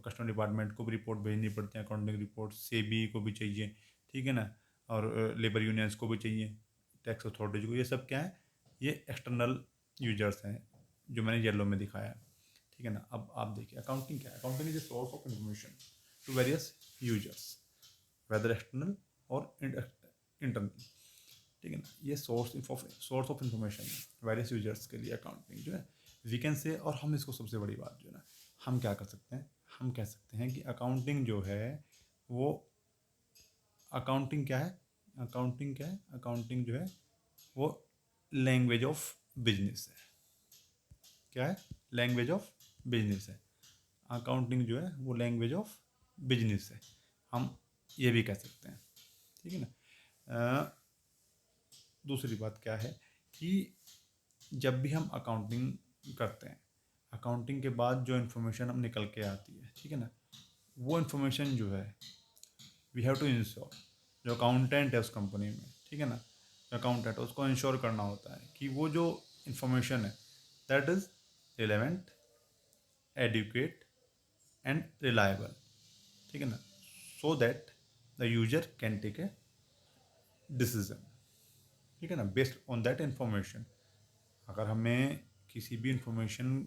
कस्टम डिपार्टमेंट को भी रिपोर्ट भेजनी पड़ती है, अकाउंटिंग रिपोर्ट, सेबी को भी चाहिए, ठीक है ना, और लेबर यूनियंस को भी चाहिए, टैक्स अथॉरिटीज को। ये सब क्या है, ये एक्सटर्नल यूजर्स हैं जो मैंने येलो में दिखाया है, ठीक है ना। अब आप देखिए अकाउंटिंग क्या है, accounting is a source of information to various users, whether external और इंटरनल, ठीक है ना। ये सोर्स ऑफ इंफॉर्मेशन है वेरियस यूजर्स के लिए अकाउंटिंग जो है, वी कैन से। और हम इसको सबसे बड़ी बात जो है ना, हम क्या कर सकते हैं, हम कह सकते हैं कि अकाउंटिंग जो है वो, अकाउंटिंग क्या है, अकाउंटिंग क्या है, अकाउंटिंग जो है वो लैंग्वेज ऑफ बिजनेस है। क्या है, लैंग्वेज ऑफ बिजनेस है। अकाउंटिंग जो है वो लैंग्वेज ऑफ बिजनेस है, हम ये भी कह सकते हैं, ठीक है ना। दूसरी बात क्या है कि जब भी हम अकाउंटिंग करते हैं, अकाउंटिंग के बाद जो इन्फॉर्मेशन हम निकल के आती है, ठीक है ना, वो इन्फॉर्मेशन जो है वी हैव टू इंश्योर, जो अकाउंटेंट है उस कंपनी में, ठीक है ना, अकाउंटेंट उसको इंश्योर करना होता है कि वो जो इन्फॉर्मेशन है that is relevant, adequate and reliable, ठीक है ना, so that the user can take a decision, ठीक है ना, बेस्ड ऑन दैट इंफॉर्मेशन। अगर हमें किसी भी इंफॉर्मेशन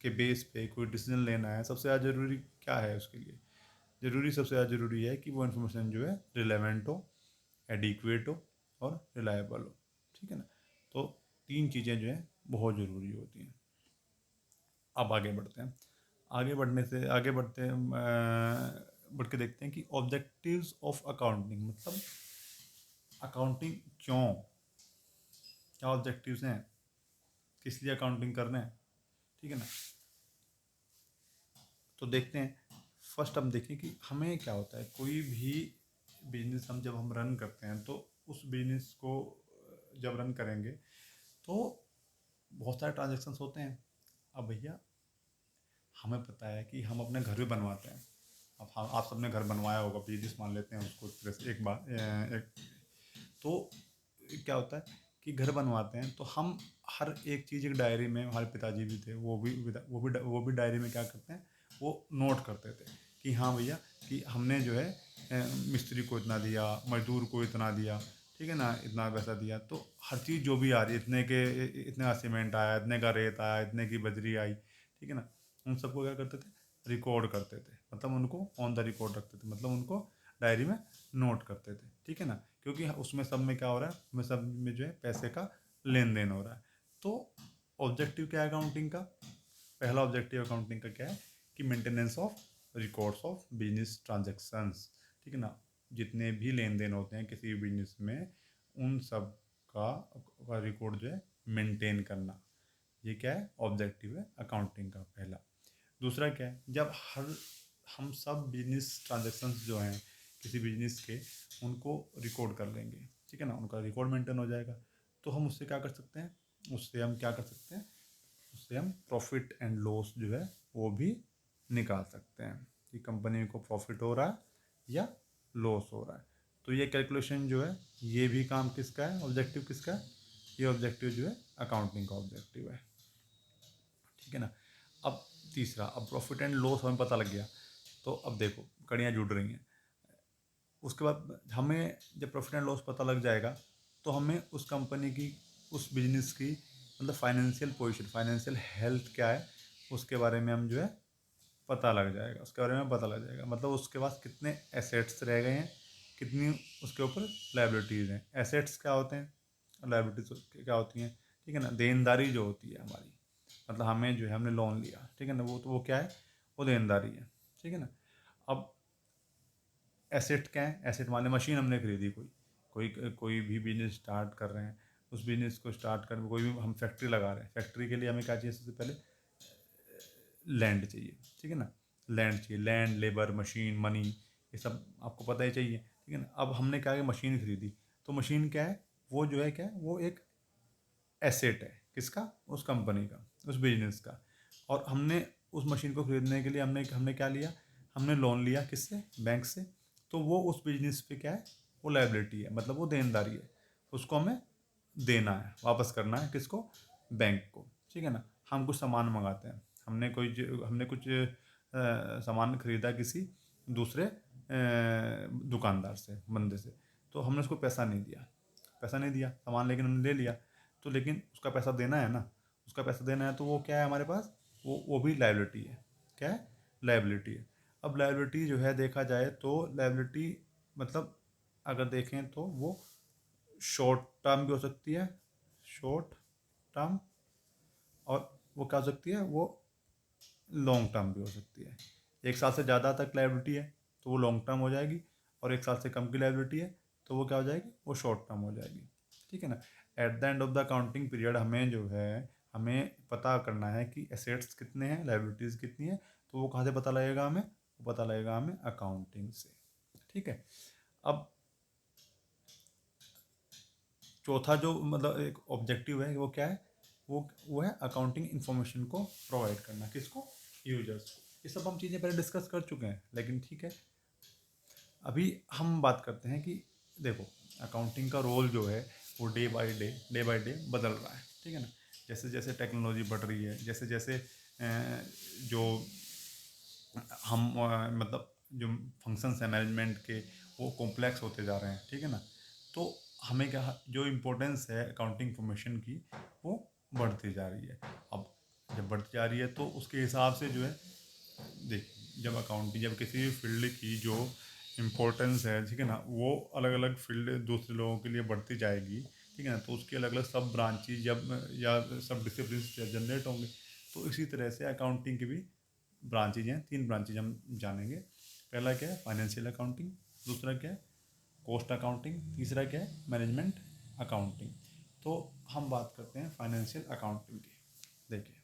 के बेस पे कोई डिसीजन लेना है, सबसे ज़्यादा ज़रूरी क्या है उसके लिए, सबसे ज़्यादा ज़रूरी है कि वो इन्फॉर्मेशन जो है रिलेवेंट हो, एडिक्वेट हो और रिलायबल हो, ठीक है ना। तो तीन चीज़ें जो हैं बहुत ज़रूरी होती हैं। अब आगे बढ़ते हैं, आगे बढ़ने से आगे बढ़ते हैं बढ़ के देखते हैं कि ऑब्जेक्टिव्स ऑफ अकाउंटिंग, मतलब अकाउंटिंग क्यों, क्या ऑब्जेक्टिव्स हैं, किस लिए अकाउंटिंग कर रहे हैं, ठीक है ना। तो देखते हैं, फर्स्ट हम देखें कि हमें क्या होता है, कोई भी बिजनेस हम जब हम रन करते हैं तो उस बिजनेस को जब रन करेंगे तो बहुत सारे ट्रांजेक्शन्स होते हैं। अब भैया हमें पता है कि हम अपने घर भी बनवाते हैं, अब हम आप सबने घर बनवाया होगा, बिजनेस मान लेते हैं उसको एक तरह से, एक बार एक, तो क्या होता है कि घर बनवाते हैं तो हम हर एक चीज़ एक डायरी में, हमारे पिताजी भी थे, वो भी डायरी में क्या करते हैं, वो नोट करते थे कि हाँ भैया कि हमने जो है मिस्त्री को इतना दिया, मजदूर को इतना दिया, ठीक है ना, इतना पैसा दिया। तो हर चीज़ जो भी आ रही है, इतने का सीमेंट आया, इतने का रेत आया, इतने की बजरी आई, ठीक है ना, उन सबको क्या करते थे, रिकॉर्ड करते थे, मतलब उनको ऑन द रिकॉर्ड रखते थे, मतलब उनको डायरी में नोट करते थे, ठीक है ना, क्योंकि उसमें सब में क्या हो रहा है, उसमें सब में जो है पैसे का लेन देन हो रहा है। तो ऑब्जेक्टिव क्या है अकाउंटिंग का, पहला ऑब्जेक्टिव अकाउंटिंग का क्या है कि maintenance of records of business transactions, ठीक है ना, जितने भी लेन देन होते हैं किसी भी बिजनेस में उन सब का रिकॉर्ड जो है मेंटेन करना, ये क्या है, ऑब्जेक्टिव है अकाउंटिंग का पहला। दूसरा क्या है, जब हम सब बिजनेस ट्रांजेक्शन्स जो हैं किसी बिजनेस के, उनको रिकॉर्ड कर लेंगे, ठीक है ना, उनका रिकॉर्ड मेंटेन हो जाएगा, तो हम उससे क्या कर सकते हैं, उससे हम क्या कर सकते हैं, उससे हम प्रॉफिट एंड लॉस जो है वो भी निकाल सकते हैं कि कंपनी को प्रॉफिट हो रहा है या लॉस हो रहा है। तो ये कैलकुलेशन जो है, ये भी काम किसका है, ऑब्जेक्टिव किसका है, ये ऑब्जेक्टिव जो है अकाउंटिंग का ऑब्जेक्टिव है, ठीक है ना। अब तीसरा, अब प्रॉफिट एंड लॉस हमें पता लग गया, तो अब देखो कड़ियाँ जुड़ रही हैं। उसके बाद हमें जब प्रॉफिट एंड लॉस पता लग जाएगा तो हमें उस कंपनी की, उस बिजनेस की, मतलब फाइनेंशियल पोजीशन, फाइनेंशियल हेल्थ क्या है उसके बारे में हम जो है पता लग जाएगा, उसके बारे में पता लग जाएगा, मतलब उसके पास कितने एसेट्स रह गए हैं, कितनी उसके ऊपर लाइबिलिटीज़ हैं। एसेट्स क्या होते हैं, लाइबिलिटीज क्या होती हैं, ठीक है ना, देनदारी जो होती है हमारी, मतलब हमें जो है हमने लोन लिया, ठीक है ना, वो तो वो क्या है, वो देनदारी है, ठीक है ना। अब एसेट क्या है, एसेट मान लें मशीन हमने खरीदी, कोई भी बिजनेस स्टार्ट कर रहे हैं, उस बिजनेस को स्टार्ट कर, कोई भी हम फैक्ट्री लगा रहे हैं, फैक्ट्री के लिए हमें क्या चाहिए, सबसे पहले लैंड चाहिए, ठीक है ना, लैंड चाहिए, लैंड, लेबर, मशीन, मनी, ये सब आपको पता ही चाहिए, ठीक है ना। अब हमने क्या है, मशीन खरीदी, तो मशीन क्या है, वो जो है क्या है, वो एक एसेट है, किसका, उस कंपनी का, उस बिजनेस का। और हमने उस मशीन को खरीदने के लिए हमने हमने क्या लिया, हमने लोन लिया, किससे, बैंक से। तो वो उस बिजनेस पे क्या है, वो लाइबिलिटी है, मतलब वो देनदारी है, उसको हमें देना है, वापस करना है, किसको, बैंक को, ठीक है ना। हम कुछ सामान मंगाते हैं, हमने कुछ सामान खरीदा किसी दूसरे दुकानदार से, बंदे से, तो हमने उसको पैसा नहीं दिया सामान, लेकिन हमने ले लिया, तो लेकिन उसका पैसा देना है ना, उसका पैसा देना है, तो वो क्या है हमारे पास, वो भी लाइबिलिटी है, क्या है, लाइबिलिटी है। अब लाइबिलिटी जो है देखा जाए तो लाइबिलिटी मतलब अगर देखें तो वो शॉर्ट टर्म भी हो सकती है, शॉर्ट टर्म, और वो क्या हो सकती है, वो लॉन्ग टर्म भी हो सकती है। एक साल से ज़्यादा तक लाइबिलिटी है तो वो लॉन्ग टर्म हो जाएगी, और एक साल से कम की लाइबिलिटी है तो वो क्या हो जाएगी, वो शॉर्ट टर्म हो जाएगी, ठीक है ना। At the end of the accounting period हमें जो है, हमें पता करना है कि एसेट्स कितने हैं, लाइबिलिटीज़ कितनी है, तो वो कहाँ से पता लगेगा हमें, वो पता लगेगा हमें अकाउंटिंग से, ठीक है। अब चौथा जो मतलब एक ऑब्जेक्टिव है वो क्या है, वो है अकाउंटिंग इन्फॉर्मेशन को प्रोवाइड करना, किसको, यूजर्स को। ये सब हम चीज़ें पहले डिस्कस कर चुके हैं, लेकिन ठीक है, अभी हम बात करते हैं कि देखो अकाउंटिंग का रोल जो है वो डे बाय डे बदल रहा है, ठीक है ना। जैसे जैसे टेक्नोलॉजी बढ़ रही है, जैसे जैसे जो हम मतलब जो फंक्शंस हैं मैनेजमेंट के, वो कॉम्प्लेक्स होते जा रहे हैं, ठीक है ना। तो हमें क्या, जो इम्पोर्टेंस है अकाउंटिंग इंफॉर्मेशन की वो बढ़ती जा रही है। अब जब बढ़ती जा रही है तो उसके हिसाब से जो है, देखिए जब किसी भी फील्ड की जो इम्पोर्टेंस है, ठीक है ना, वो अलग अलग फील्ड दूसरे लोगों के लिए बढ़ती जाएगी, ठीक है ना, तो उसकी अलग अलग सब ब्रांचेज जब या सब डिसिप्लिन जनरेट होंगे। तो इसी तरह से अकाउंटिंग की भी ब्रांचेज हैं, 3 ब्रांचेज हम जानेंगे। पहला क्या है फाइनेंशियल अकाउंटिंग, दूसरा क्या है कॉस्ट अकाउंटिंग, तीसरा क्या है मैनेजमेंट अकाउंटिंग। तो हम बात करते हैं फाइनेंशियल अकाउंटिंग की। देखिए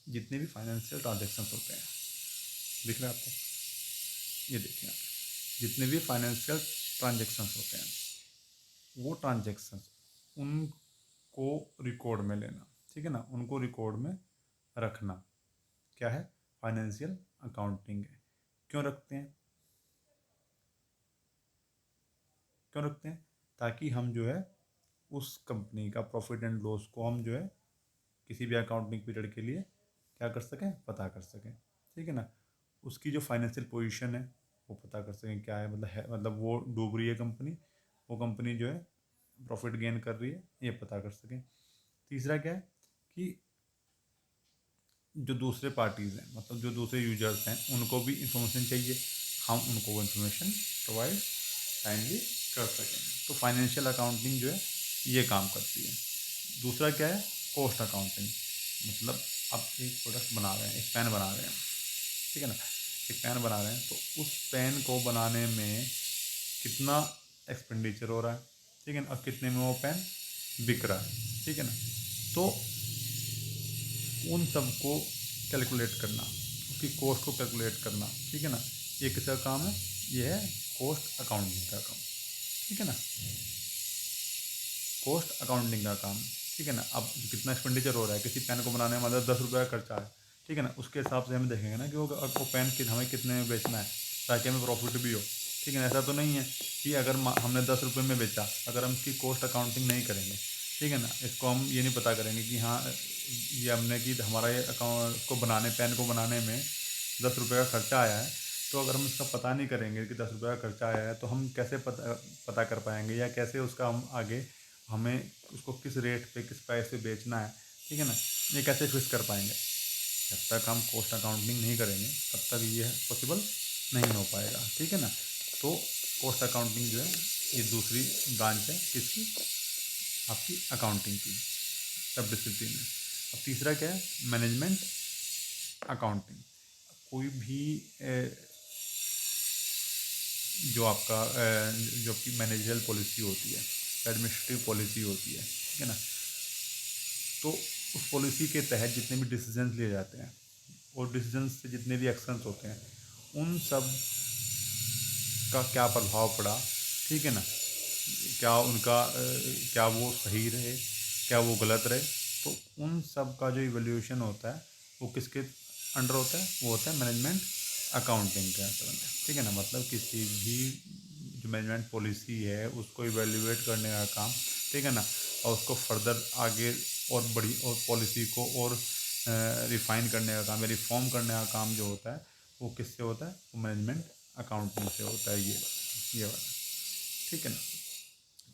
जितने भी फाइनेंशियल ट्रांजेक्शन्स होते हैं, दिख रहा है आपको, ये देखिए आप, जितने भी फाइनेंशियल ट्रांजेक्शन्स होते हैं वो ट्रांजेक्शन्स उनको रिकॉर्ड में लेना, ठीक है ना, उनको रिकॉर्ड में रखना क्या है फाइनेंशियल अकाउंटिंग है। क्यों रखते हैं, क्यों रखते हैं, ताकि हम जो है उस कंपनी का प्रॉफिट एंड लॉस को हम जो है किसी भी अकाउंटिंग पीरियड के लिए क्या कर सकें, पता कर सकें, ठीक है ना। उसकी जो फाइनेंशियल पोजीशन है वो पता कर सकें क्या है, मतलब वो डूब रही है कंपनी, वो कंपनी जो है प्रॉफिट गेन कर रही है, ये पता कर सकें। तीसरा क्या है कि जो दूसरे पार्टीज़ हैं, मतलब जो दूसरे यूजर्स हैं, उनको भी इंफॉर्मेशन चाहिए, हम उनको वो इन्फॉर्मेशन प्रोवाइड काइंडली कर सकें। तो फाइनेंशियल अकाउंटिंग जो है ये काम करती है। दूसरा क्या है कॉस्ट अकाउंटिंग, मतलब आप एक प्रोडक्ट बना रहे हैं, एक पेन बना रहे हैं, ठीक है ना, एक पेन बना रहे हैं, तो उस पेन को बनाने में कितना एक्सपेंडिचर हो रहा है, ठीक है ना, और कितने में वो पेन बिक रहा है, ठीक है ना। तो उन सब को कैलकुलेट करना, उसकी कॉस्ट को कैलकुलेट करना, ठीक है ना, ये किसका काम है, ये है कॉस्ट अकाउंटिंग का काम, ठीक है ना, कॉस्ट अकाउंटिंग का काम, ठीक है ना। अब कितना एक्सपेंडिचर हो रहा है, किसी पेन को बनाने में मतलब 10 रुपये का खर्चा है, ठीक है ना, उसके हिसाब से हम देखेंगे ना कि वो पेन हमें कितने में बेचना है ताकि हमें प्रॉफिट भी हो, ठीक है ना। ऐसा तो नहीं है कि अगर हमने 10 रुपये में बेचा, अगर हम इसकी कॉस्ट अकाउंटिंग नहीं करेंगे, ठीक है ना, इसको हम ये नहीं पता करेंगे कि हाँ ये हमने कि हमारा ये अकाउंट को बनाने, पेन को बनाने में 10 रुपये का खर्चा आया है, तो अगर हम इसका पता नहीं करेंगे कि 10 रुपये का खर्चा आया है, तो हम कैसे पता कर पाएंगे, या कैसे उसका हम आगे हमें उसको किस रेट पे किस प्राइस पे बेचना है, ठीक है ना, ये कैसे फिक्स कर पाएंगे। जब तक हम कॉस्ट अकाउंटिंग नहीं करेंगे तब तक ये पॉसिबल नहीं हो पाएगा, ठीक है ना। तो कॉस्ट अकाउंटिंग जो है ये दूसरी ब्रांच है किसकी, आपकी अकाउंटिंग की, सब डिसिप्लिन है। अब तीसरा क्या है मैनेजमेंट अकाउंटिंग। कोई भी जो आपका जो आपकी मैनेजरियल पॉलिसी होती है, एडमिनिस्ट्रेटिव पॉलिसी होती है, ठीक है ना, तो उस पॉलिसी के तहत जितने भी डिसीजंस लिए जाते हैं और डिसीजंस से जितने भी एक्शंस होते हैं उन सब का क्या प्रभाव पड़ा, ठीक है ना, क्या उनका क्या वो सही रहे, क्या वो गलत रहे, तो उन सब का जो इवैल्यूएशन होता है वो किसके अंडर होता है, वो होता है मैनेजमेंट अकाउंटिंग के अंडर में, ठीक है ना। मतलब किसी भी जो मैनेजमेंट पॉलिसी है उसको इवैल्यूएट करने का काम, ठीक है ना, और उसको फर्दर आगे और बड़ी और पॉलिसी को और रिफ़ाइन करने का काम या रिफॉर्म करने का काम जो होता है वो किससे होता है, वो मैनेजमेंट अकाउंटिंग से होता है, ये वाला, ठीक है ना।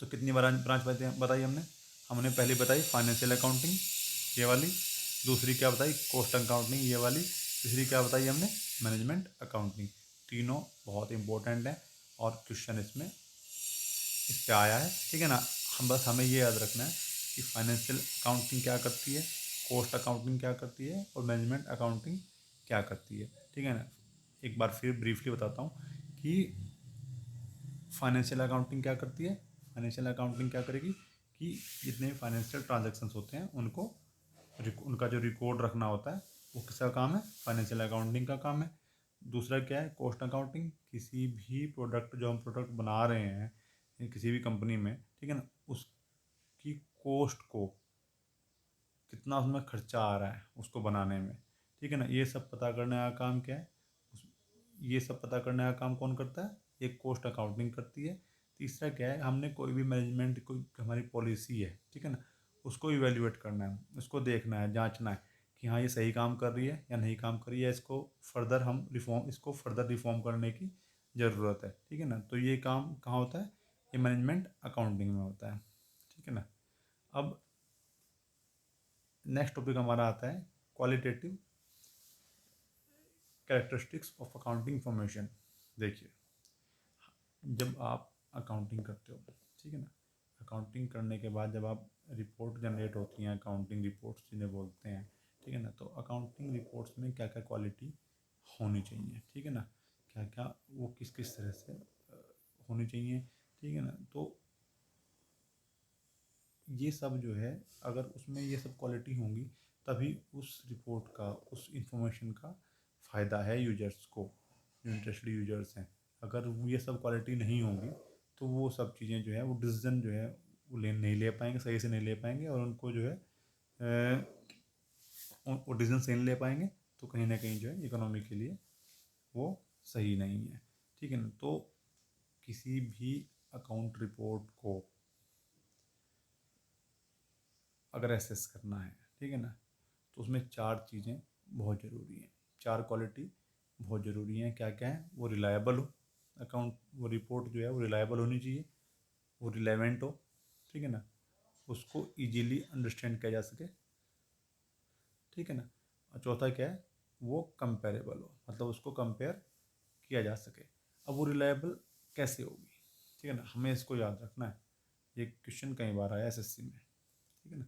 तो कितनी ब्रांच बताई हमने, हमने पहली बताई फाइनेंशियल अकाउंटिंग ये वाली, दूसरी क्या बताई कॉस्ट अकाउंटिंग ये वाली, तीसरी क्या बताई हमने मैनेजमेंट अकाउंटिंग। तीनों बहुत इंपॉर्टेंट हैं और क्वेश्चन इसमें इस पे आया है, ठीक है ना। हम बस हमें ये याद रखना है कि फाइनेंशियल अकाउंटिंग क्या करती है, कॉस्ट अकाउंटिंग क्या करती है और मैनेजमेंट अकाउंटिंग क्या करती है, ठीक है ना। एक बार फिर ब्रीफली बताता हूँ कि फाइनेंशियल अकाउंटिंग क्या करती है, फाइनेंशियल अकाउंटिंग क्या करेगी कि जितने भी फाइनेंशियल ट्रांजैक्शंस होते हैं उनको उनका जो रिकॉर्ड रखना होता है वो किसका काम है, फाइनेंशियल अकाउंटिंग का काम है। दूसरा क्या है कॉस्ट अकाउंटिंग, किसी भी प्रोडक्ट जो हम प्रोडक्ट बना रहे हैं किसी भी कंपनी में, ठीक है ना, उसकी कॉस्ट को कितना उसमें खर्चा आ रहा है उसको बनाने में, ठीक है ना, ये सब पता करने का काम क्या है, ये सब पता करने का काम कौन करता है, एक कॉस्ट अकाउंटिंग करती है। तीसरा क्या है हमने कोई भी मैनेजमेंट कोई हमारी पॉलिसी है, ठीक है ना, उसको इवेल्युएट करना है, उसको देखना है, जांचना है कि हाँ ये सही काम कर रही है या नहीं काम कर रही है, इसको फर्दर रिफॉर्म करने की ज़रूरत है, ठीक है ना। तो ये काम कहाँ होता है, ये मैनेजमेंट अकाउंटिंग में होता है, ठीक है ना। अब नेक्स्ट टॉपिक हमारा आता है qualitative characteristics of accounting information. देखिए जब आप अकाउंटिंग करते हो, ठीक है ना, अकाउंटिंग करने के बाद जब आप रिपोर्ट जनरेट होती हैं, अकाउंटिंग रिपोर्ट्स जिन्हें बोलते हैं, ठीक है ना, तो अकाउंटिंग रिपोर्ट्स में क्या क्या क्वालिटी होनी चाहिए, ठीक है ना, क्या क्या वो किस किस तरह से होनी चाहिए, ठीक है ना। तो ये सब जो है, अगर उसमें ये सब क्वालिटी होंगी तभी उस रिपोर्ट का, उस इंफॉर्मेशन का फ़ायदा है यूजर्स को, जो इंटरेस्टेड यूजर्स हैं। अगर ये सब क्वालिटी नहीं होंगी तो वो सब चीज़ें जो है, वो डिसीजन जो है वो नहीं ले पाएंगे, सही से नहीं ले पाएंगे, और उनको जो है वो डिसीजन सही नहीं ले पाएंगे, तो कहीं ना कहीं जो है इकोनॉमी के लिए वो सही नहीं है, ठीक है ना। तो किसी भी अकाउंट रिपोर्ट को अगर एसेस करना है, ठीक है ना, तो उसमें चार चीज़ें बहुत ज़रूरी हैं, चार क्वालिटी बहुत ज़रूरी हैं। क्या क्या है? वो रिलायबल हो अकाउंट, वो रिपोर्ट जो है वो रिलायबल होनी चाहिए, वो रिलेवेंट हो, ठीक है ना, उसको इजीली अंडरस्टैंड किया जा सके, ठीक है ना। और चौथा क्या है? वो कंपेरेबल हो, मतलब उसको कंपेयर किया जा सके। अब वो रिलायबल कैसे होगी, ठीक है ना, हमें इसको याद रखना है। ये क्वेश्चन कई बार आया एसएससी में, ठीक है ना।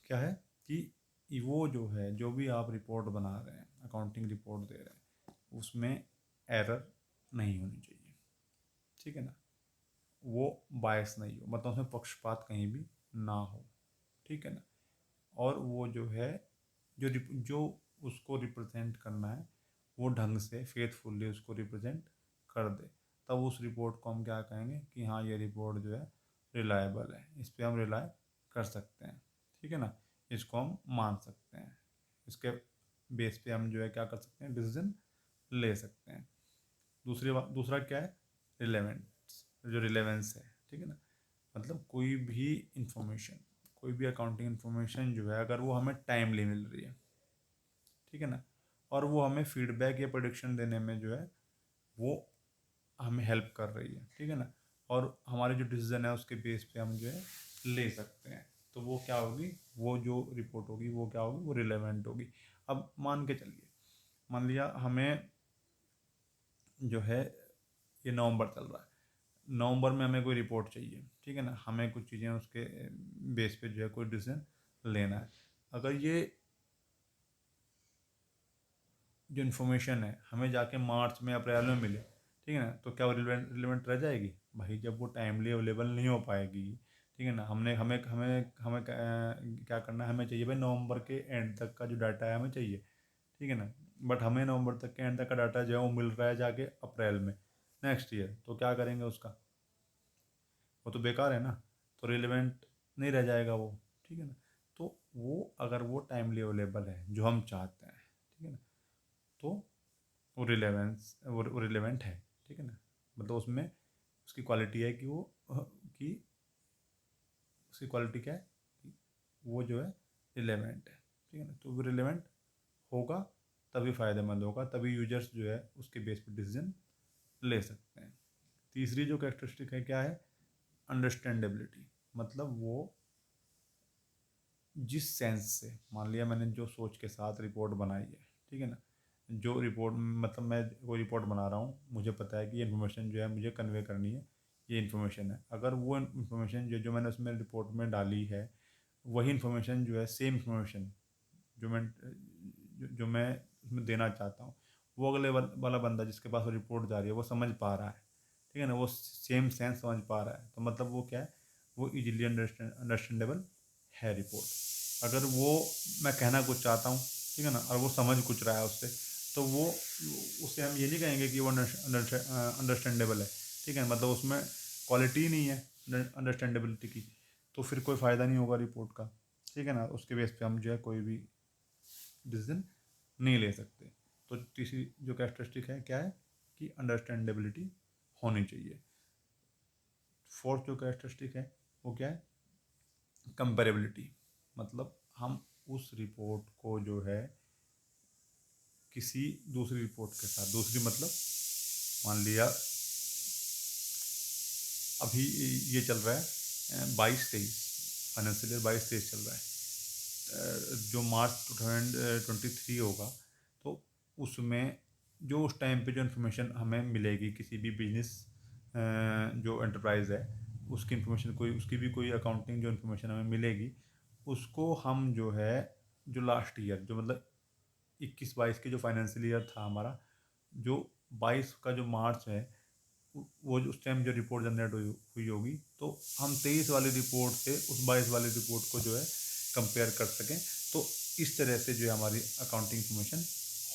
क्या है कि वो जो है, जो भी आप रिपोर्ट बना रहे हैं, अकाउंटिंग रिपोर्ट दे रहे हैं, उसमें एरर नहीं होनी चाहिए, ठीक है ना। वो बायस नहीं हो, मतलब उसमें पक्षपात कहीं भी ना हो, ठीक है ना। और वो जो है, जो उसको रिप्रेजेंट करना है, वो ढंग से फेथफुल्ली उसको रिप्रेजेंट कर दे, तब उस रिपोर्ट को हम क्या कहेंगे कि हाँ ये रिपोर्ट जो है रिलायबल है, इस पर हम रिलाय कर सकते हैं, ठीक है ना, इसको हम मान सकते हैं, इसके बेस पे हम जो है क्या कर सकते हैं, डिसीजन ले सकते हैं। दूसरा क्या है? रिलेवेंस, जो रिलेवेंस है, ठीक है ना, मतलब कोई भी इंफॉर्मेशन, कोई भी अकाउंटिंग इंफॉर्मेशन जो है, अगर वो हमें टाइमली मिल रही है, ठीक है ना, और वो हमें फीडबैक या प्रोडिक्शन देने में जो है वो हमें हेल्प कर रही है, ठीक है ना, और हमारे जो डिसीजन है उसके बेस पे हम जो है ले सकते हैं, तो वो क्या होगी, वो जो रिपोर्ट होगी वो क्या होगी, वो रिलेवेंट होगी। अब मान के चलिए, मान लिया हमें जो है ये नवंबर चल रहा है, नवंबर में हमें कोई रिपोर्ट चाहिए, ठीक है ना, हमें कुछ चीज़ें उसके बेस पे जो है कोई डिसीजन लेना है। अगर ये जो इन्फॉर्मेशन है हमें जाके मार्च में अप्रैल में मिले, ठीक है ना, तो क्या वो रिलेवेंट रह जाएगी? भाई जब वो टाइमली अवेलेबल नहीं हो पाएगी, ठीक है ना, हमने हमें हमें हमें क्या करना है, हमें चाहिए भाई नवंबर के एंड तक का जो डाटा है हमें चाहिए, ठीक है ना, बट हमें नवंबर तक के एंड तक का डाटा जो है वो मिल रहा है जाके अप्रैल में नेक्स्ट ईयर, तो क्या करेंगे उसका? वो तो बेकार है ना, तो रिलेवेंट नहीं रह जाएगा वो, ठीक है ना। तो वो अगर वो टाइमली अवेलेबल है जो हम चाहते हैं, ठीक है ना, तो वो रिलेवेंट है, ठीक है ना, मतलब उसमें उसकी क्वालिटी है कि वो कि उसकी क्वालिटी क्या है कि वो जो है रिलेवेंट है, ठीक है ना, तो वो रिलेवेंट होगा तभी फ़ायदेमंद होगा, तभी यूजर्स जो है उसके बेस पर डिसीजन ले सकते हैं। तीसरी जो कैरेक्टरिस्टिक है क्या है? अंडरस्टैंडेबिलिटी, मतलब वो जिस सेंस से, मान लिया मैंने जो सोच के साथ रिपोर्ट बनाई है, ठीक है ना, जो रिपोर्ट, मतलब मैं कोई रिपोर्ट बना रहा हूँ, मुझे पता है कि ये इन्फॉर्मेशन जो है मुझे कन्वे करनी है, ये इन्फॉर्मेशन है, अगर वो इन्फॉर्मेशन जो जो मैंने उसमें रिपोर्ट में डाली है, वही इन्फॉर्मेशन जो है, सेम इन्फॉर्मेशन जो मैं उसमें देना चाहता हूँ, वो अगले वाला बंदा जिसके पास वो रिपोर्ट जा रही है वो समझ पा रहा है, ठीक है ना, वो सेम सेंस समझ पा रहा है, तो मतलब वो क्या है, वो इजीली अंडरस्टैंडेबल है रिपोर्ट। अगर वो, मैं कहना कुछ चाहता हूँ, ठीक है ना, और वो समझ कुछ रहा है उससे, तो वो, उससे हम ये नहीं कहेंगे कि वो अंडरस्टैंडेबल है, ठीक है, मतलब उसमें क्वालिटी ही नहीं है अंडरस्टैंडेबिलिटी की, तो फिर कोई फ़ायदा नहीं होगा रिपोर्ट का, ठीक है ना, उसके बेस पे हम जो है कोई भी डिसीजन नहीं ले सकते। तो तीसरी जो कैरेक्टरिस्टिक है क्या है कि अंडरस्टैंडेबिलिटी होनी चाहिए। फोर्थ जो कैरेक्टरिस्टिक है वो क्या है? कंपेरेबिलिटी, मतलब हम उस रिपोर्ट को जो है किसी दूसरी रिपोर्ट के साथ, दूसरी मतलब मान लिया अभी ये चल रहा है 22-23, फाइनेंशियल ईयर 22-23 चल रहा है, जो मार्च 2023 होगा, तो उसमें जो उस टाइम पे जो इन्फॉर्मेशन हमें मिलेगी किसी भी बिजनेस, जो एंटरप्राइज है उसकी इन्फॉर्मेशन, कोई उसकी भी कोई अकाउंटिंग जो इन्फॉर्मेशन हमें मिलेगी, उसको हम जो है, जो लास्ट ईयर, जो मतलब 21-22 के जो फाइनेंशियल ईयर था हमारा, जो 22 का जो मार्च है वो जो उस टाइम जो रिपोर्ट जनरेट हुई होगी, तो हम 23 वाली रिपोर्ट से उस 22 वाली रिपोर्ट को जो है कंपेयर कर सकें। तो इस तरह से जो है हमारी अकाउंटिंग इंफॉर्मेशन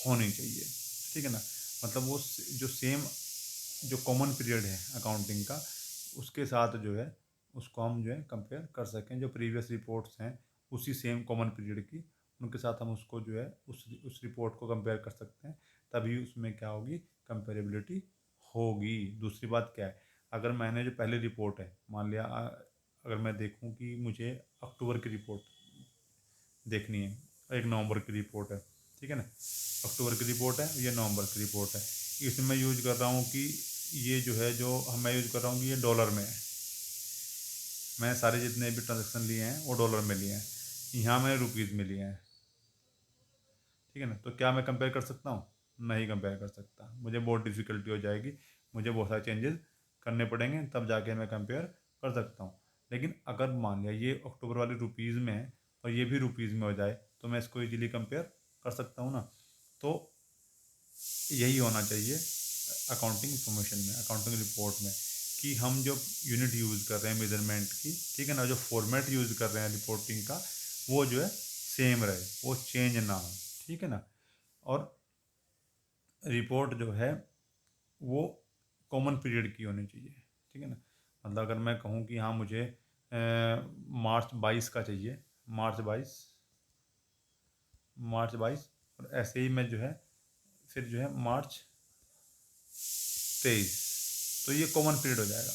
होनी चाहिए, ठीक है ना। मतलब वो जो सेम जो कॉमन पीरियड है अकाउंटिंग का, उसके साथ जो है उसको हम जो है कंपेयर कर सकें। जो प्रीवियस रिपोर्ट्स हैं उसी सेम कॉमन पीरियड की, उनके साथ हम उसको जो है उस रिपोर्ट को कंपेयर कर सकते हैं, तभी उसमें क्या होगी, कंपेरेबिलिटी होगी। दूसरी बात क्या है, अगर मैंने जो पहली रिपोर्ट है, मान लिया अगर मैं देखूं कि मुझे अक्टूबर की रिपोर्ट देखनी है, एक नवंबर की रिपोर्ट है, ठीक है ना, अक्टूबर की रिपोर्ट है, ये नवंबर की रिपोर्ट है, इसमें मैं यूज कर रहा हूँ कि ये जो है जो मैं यूज कर रहा हूँ कि ये डॉलर में है, मैं सारे जितने भी ट्रांजेक्शन लिए हैं वो डॉलर में लिए हैं, यहाँ मैंने रुपीज़ में लिए हैं, ठीक है ना। तो क्या मैं कंपेयर कर सकता हूँ? नहीं कंपेयर कर सकता, मुझे बहुत डिफ़िकल्टी हो जाएगी, मुझे बहुत सारे चेंजेस करने पड़ेंगे, तब जाके मैं कंपेयर कर सकता हूँ। लेकिन अगर मान लिया ये अक्टूबर वाली रुपीज़ में है और ये भी रुपीज़ में हो जाए, तो मैं इसको इजीली कंपेयर कर सकता हूँ ना। तो यही होना चाहिए अकाउंटिंग इंफॉर्मेशन में, अकाउंटिंग रिपोर्ट में, कि हम जो यूनिट यूज़ कर रहे हैं मेजरमेंट की, ठीक है ना, जो फॉर्मेट यूज़ कर रहे हैं रिपोर्टिंग का, वो जो है सेम रहे, वो चेंज ना हो, ठीक है ना। और रिपोर्ट जो है वो कॉमन पीरियड की होनी चाहिए, ठीक है ना। मतलब अगर मैं कहूँ कि हाँ मुझे मार्च 22 का चाहिए, मार्च 22, मार्च 22, और ऐसे ही मैं जो है फिर जो है मार्च 23, तो ये कॉमन पीरियड हो जाएगा।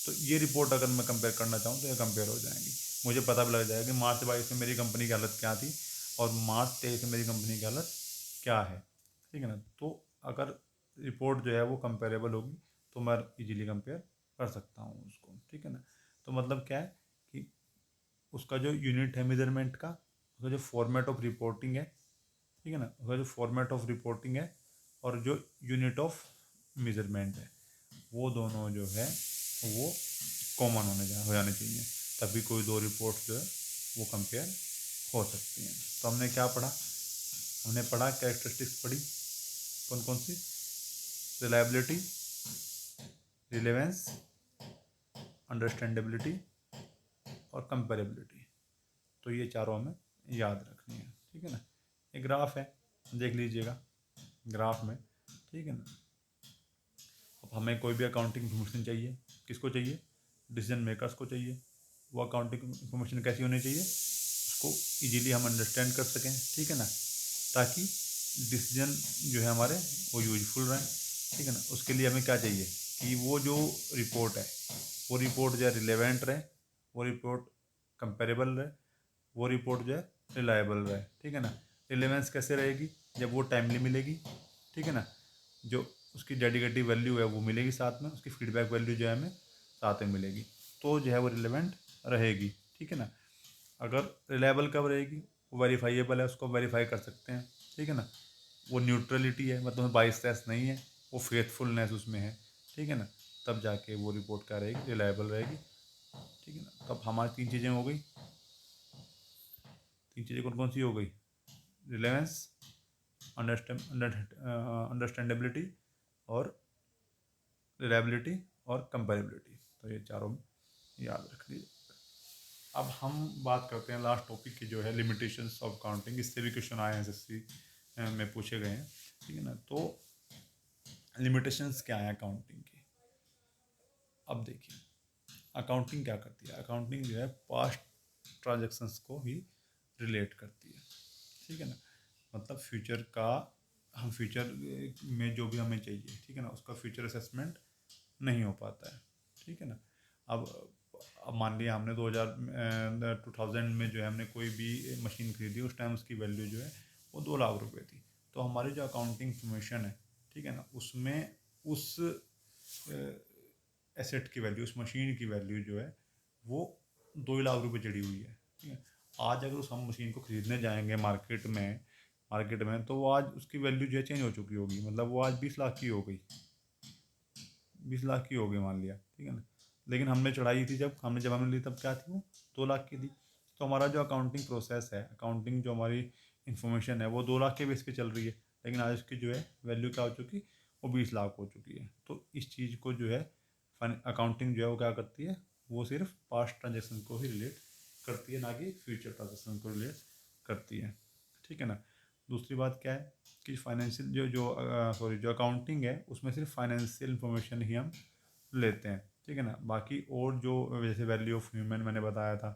तो ये रिपोर्ट अगर मैं कंपेयर करना चाहूँ तो ये कंपेयर हो जाएंगी, मुझे पता भी लग जाएगा कि मार्च 22 में मेरी कंपनी की हालत क्या थी और मार्च 23 में मेरी कंपनी की हालत क्या है, ठीक है ना। तो अगर रिपोर्ट जो है वो कंपेरेबल होगी तो मैं इजीली कंपेयर कर सकता हूँ उसको, ठीक है ना। तो मतलब क्या है कि उसका जो यूनिट है मेजरमेंट का, उसका जो फॉर्मेट ऑफ रिपोर्टिंग है, ठीक है ना, उसका जो फॉर्मेट ऑफ रिपोर्टिंग है और जो यूनिट ऑफ मेजरमेंट है, वो दोनों जो है वो कॉमन हो जाने चाहिए, तभी कोई दो रिपोर्ट जो है वो कंपेयर हो सकती हैं। तो हमने क्या पढ़ा, हमने पढ़ा कैरेक्टरिस्टिक्स पढ़ी, कौन कौन सी, रिलायबिलिटी, रिलेवेंस, अंडरस्टैंडेबिलिटी और कंपेरेबिलिटी। तो ये चारों हमें याद रखनी है, ठीक है ना। एक ग्राफ है, देख लीजिएगा ग्राफ में, ठीक है ना। अब हमें कोई भी अकाउंटिंग इन्फॉर्मेशन चाहिए, किसको चाहिए, डिसीजन मेकर्स को चाहिए। वो अकाउंटिंग इन्फॉर्मेशन कैसी होनी चाहिए, उसको इजीली हम अंडरस्टैंड कर सकें, ठीक है ना, ताकि डिसीजन जो है हमारे वो यूजफुल रहें, ठीक है ना। उसके लिए हमें क्या चाहिए कि वो जो रिपोर्ट है वो रिपोर्ट जो है रिलेवेंट रहे, वो रिपोर्ट कंपेरेबल रहे, वो रिपोर्ट जो है रिलायबल रहे, ठीक है ना। रिलेवेंस कैसे रहेगी, जब वो टाइमली मिलेगी, ठीक है ना, जो उसकी डेडिकेटिव वैल्यू है वो मिलेगी साथ में, उसकी फीडबैक वैल्यू जो है हमें साथ में मिलेगी, तो जो है वो रिलेवेंट रहेगी, ठीक है ना। अगर रिलायबल कब रहेगी, वो वेरीफाइएबल है, उसको वेरीफाई कर सकते हैं, ठीक है ना। वो न्यूट्रलिटी है, मतलब बाइसनेस नहीं है, वो फेथफुलनेस उसमें है, ठीक है ना, तब जाके वो रिपोर्ट क्या रहेगी, रिलायबल रहेगी, ठीक है ना। तब हमारी तीन चीज़ें हो गई, तीन चीज़ें कौन कौन सी हो गई, रिलेवेंस, अंडरस्टैंडेबिलिटी और रिलायबिलिटी और कंपेरेबिलिटी। तो ये चारों में याद रख लीजिए। अब हम बात करते हैं लास्ट टॉपिक की, जो है लिमिटेशंस ऑफ काउंटिंग। इससे भी क्वेश्चन आए हैं एसएससी में, पूछे गए हैं, ठीक है ना। तो लिमिटेशंस क्या है अकाउंटिंग की। अब देखिए अकाउंटिंग क्या करती है, अकाउंटिंग जो है पास्ट ट्रांजेक्शन्स को ही रिलेट करती है, ठीक है ना। मतलब फ्यूचर का, हम फ्यूचर में जो भी हमें चाहिए, ठीक है ना, उसका फ्यूचर असेसमेंट नहीं हो पाता है, ठीक है ना। अब मान लिया हमने 2000 में जो है हमने कोई भी मशीन खरीदी, उस टाइम उसकी वैल्यू जो है वो 2 लाख रुपए थी। तो हमारी जो अकाउंटिंग इंफॉर्मेशन है, ठीक है ना, उसमें उस एसेट की वैल्यू, उस मशीन की वैल्यू जो है वो 2 लाख रुपए चढ़ी हुई है, ठीक है। आज अगर उस हम मशीन को खरीदने जाएंगे मार्केट में तो वो आज उसकी वैल्यू जो है चेंज हो चुकी होगी, मतलब वो आज 20 लाख की हो गई, 20 लाख की हो गई मान लिया, ठीक है ना। लेकिन हमने चढ़ाई थी, जब हमने ली तब क्या थी, वो 2 लाख की थी। तो हमारा जो अकाउंटिंग प्रोसेस है, अकाउंटिंग जो हमारी इन्फॉर्मेशन है वो 2 लाख के बेस पे चल रही है, लेकिन आज उसकी जो है वैल्यू क्या हो चुकी, वो 20 लाख हो चुकी है। तो इस चीज़ को जो है अकाउंटिंग जो है वो क्या करती है, वो सिर्फ पास्ट ट्रांजेक्शन को ही रिलेट करती है, ना कि फ्यूचर ट्रांजेक्शन को रिलेट करती है। ठीक है ना। दूसरी बात क्या है कि फाइनेंशियल जो अकाउंटिंग है उसमें सिर्फ फाइनेंशियल इंफॉर्मेशन ही हम लेते हैं। ठीक है ना। बाकी और जो जैसे वैल्यू ऑफ ह्यूमन मैंने बताया था,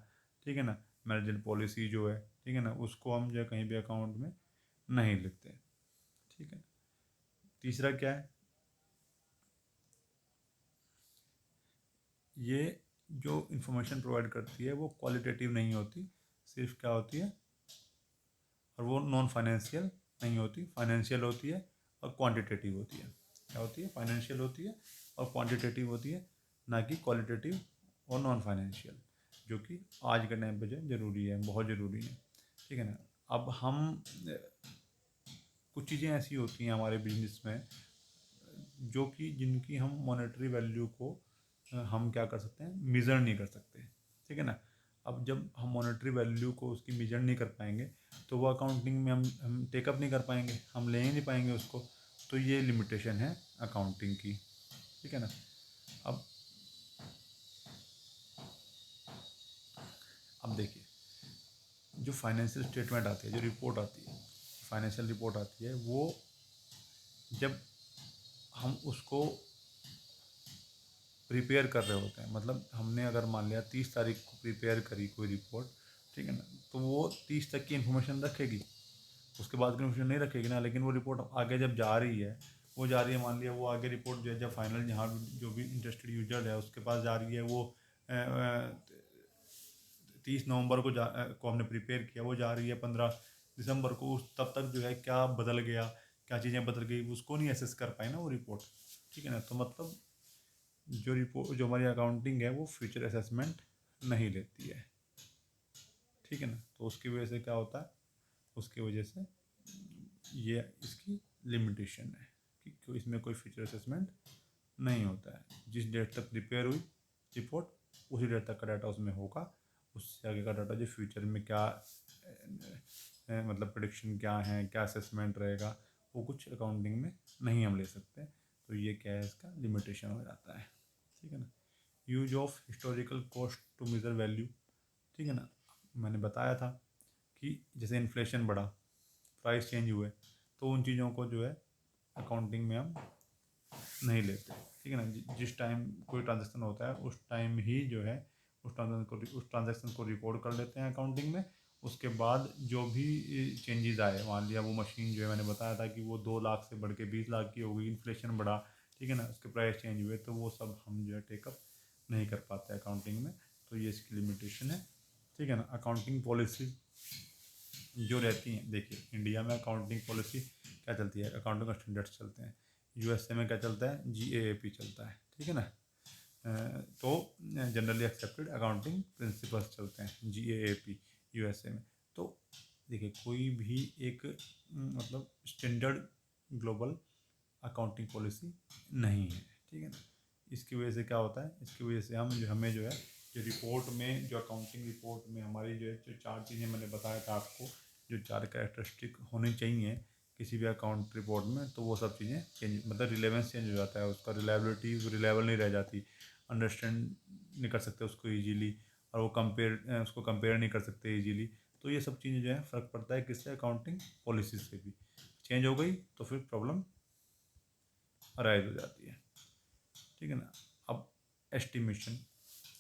ठीक है ना, मैरिजल पॉलिसी जो है, ठीक है ना, उसको हम जो है कहीं भी अकाउंट में नहीं लिखते। ठीक है। तीसरा क्या है, ये जो इंफॉर्मेशन प्रोवाइड करती है वो क्वालिटेटिव नहीं होती, सिर्फ क्या होती है, और वो नॉन फाइनेंशियल नहीं होती, फाइनेंशियल होती है और क्वांटिटेटिव होती है। क्या होती है, फाइनेंशियल होती है और क्वांटिटेटिव होती है, ना कि क्वालिटेटिव और नॉन फाइनेंशियल, जो कि आज के टाइम पे जो ज़रूरी है, बहुत ज़रूरी है। ठीक है ना। अब हम कुछ चीज़ें ऐसी होती हैं हमारे बिजनेस में जो कि जिनकी हम मॉनेटरी वैल्यू को हम क्या कर सकते हैं, मेज़र नहीं कर सकते। ठीक है ना। अब जब हम मॉनेटरी वैल्यू को उसकी मेज़र नहीं कर पाएंगे तो वो अकाउंटिंग में हम टेकअप नहीं कर पाएंगे, हम ले ही नहीं पाएंगे उसको। तो ये लिमिटेशन है अकाउंटिंग की। ठीक है ना। अब अब देखिए, जो फाइनेंशियल स्टेटमेंट आती है, जो रिपोर्ट आती है, फाइनेंशियल रिपोर्ट आती है, वो जब हम उसको प्रिपेयर कर रहे होते हैं, मतलब हमने अगर मान लिया 30 तारीख को प्रिपेयर करी कोई रिपोर्ट, ठीक है ना, तो वो 30 तक की इन्फॉर्मेशन रखेगी, उसके बाद की इन्फॉर्मेशन नहीं रखेगी ना। लेकिन वो रिपोर्ट आगे जब जा रही है, वो जा रही है, मान लिया वो आगे रिपोर्ट जो है जब फाइनल जहाँ जो भी इंटरेस्टेड यूजर है उसके पास जा रही है, वो 30 नवंबर को हमने प्रिपेयर किया, वो जा रही है 15 दिसंबर को, उस तब तक जो है क्या बदल गया, क्या चीज़ें बदल गई, उसको नहीं एसेस कर पाए ना वो रिपोर्ट। ठीक है ना। तो मतलब जो हमारी अकाउंटिंग है वो फ्यूचर असेसमेंट नहीं लेती है। ठीक है ना। तो उसकी वजह से क्या होता है, उसकी वजह से ये इसकी लिमिटेशन है कि इसमें कोई फ्यूचर असेसमेंट नहीं होता है। जिस डेट तक प्रिपेयर हुई रिपोर्ट उसी डेट तक का डाटा उसमें होगा, उससे आगे का डाटा जो फ्यूचर में क्या मतलब प्रेडिक्शन क्या है, क्या असेसमेंट रहेगा, वो कुछ अकाउंटिंग में नहीं हम ले सकते। तो ये क्या है, इसका लिमिटेशन हो जाता है। ठीक है ना। Use of historical cost to measure value. ठीक है ना। मैंने बताया था कि जैसे इन्फ्लेशन बढ़ा, प्राइस चेंज हुए, तो उन चीज़ों को जो है अकाउंटिंग में हम नहीं लेते। ठीक है ना। जिस टाइम कोई ट्रांजेक्शन होता है उस टाइम ही जो है उस ट्रांजेक्शन को रिकॉर्ड कर लेते हैं अकाउंटिंग में। उसके बाद जो भी चेंजेस आए, मान लिया वो मशीन जो है मैंने बताया था कि वो 2 लाख से बढ़ के 20 लाख की हो गई, इन्फ्लेशन बढ़ा, ठीक है ना, उसके प्राइस चेंज हुए, तो वो सब हम जो है टेकअप नहीं कर पाते अकाउंटिंग में। तो ये इसकी लिमिटेशन है। ठीक है ना। अकाउंटिंग पॉलिसी जो रहती हैं, देखिए इंडिया में अकाउंटिंग पॉलिसी क्या चलती है, अकाउंटिंग स्टैंडर्ड्स चलते हैं। यूएसए में क्या चलता है, GAAP चलता है। ठीक है ना। तो जनरली एक्सेप्टेड अकाउंटिंग प्रिंसिपल्स चलते हैं, GAAP यूएसए में। तो देखिए कोई भी एक मतलब स्टैंडर्ड ग्लोबल अकाउंटिंग पॉलिसी नहीं है। ठीक है ना। इसकी वजह से क्या होता है, इसकी वजह से हमें जो है जो रिपोर्ट में, जो अकाउंटिंग रिपोर्ट में हमारी जो है जो 4 चीज़ें मैंने बताया था आपको, जो 4 कैरेक्टरिस्टिक होनी चाहिए किसी भी अकाउंट रिपोर्ट में, तो वो सब चीज़ें चेंज, मतलब रिलेवेंस चेंज हो जाता है उसका, रिलायबिलिटी रिलायबल नहीं रह जाती, अंडरस्टैंड नहीं कर सकते उसको ईजीली, और वो उसको कंपेयर नहीं कर सकते ईजीली। तो ये सब चीज़ें जो है फ़र्क पड़ता है किससे, अकाउंटिंग पॉलिसी से भी। चेंज हो गई तो फिर प्रॉब्लम अराइज हो जाती है। ठीक है ना। अब एस्टिमेशन,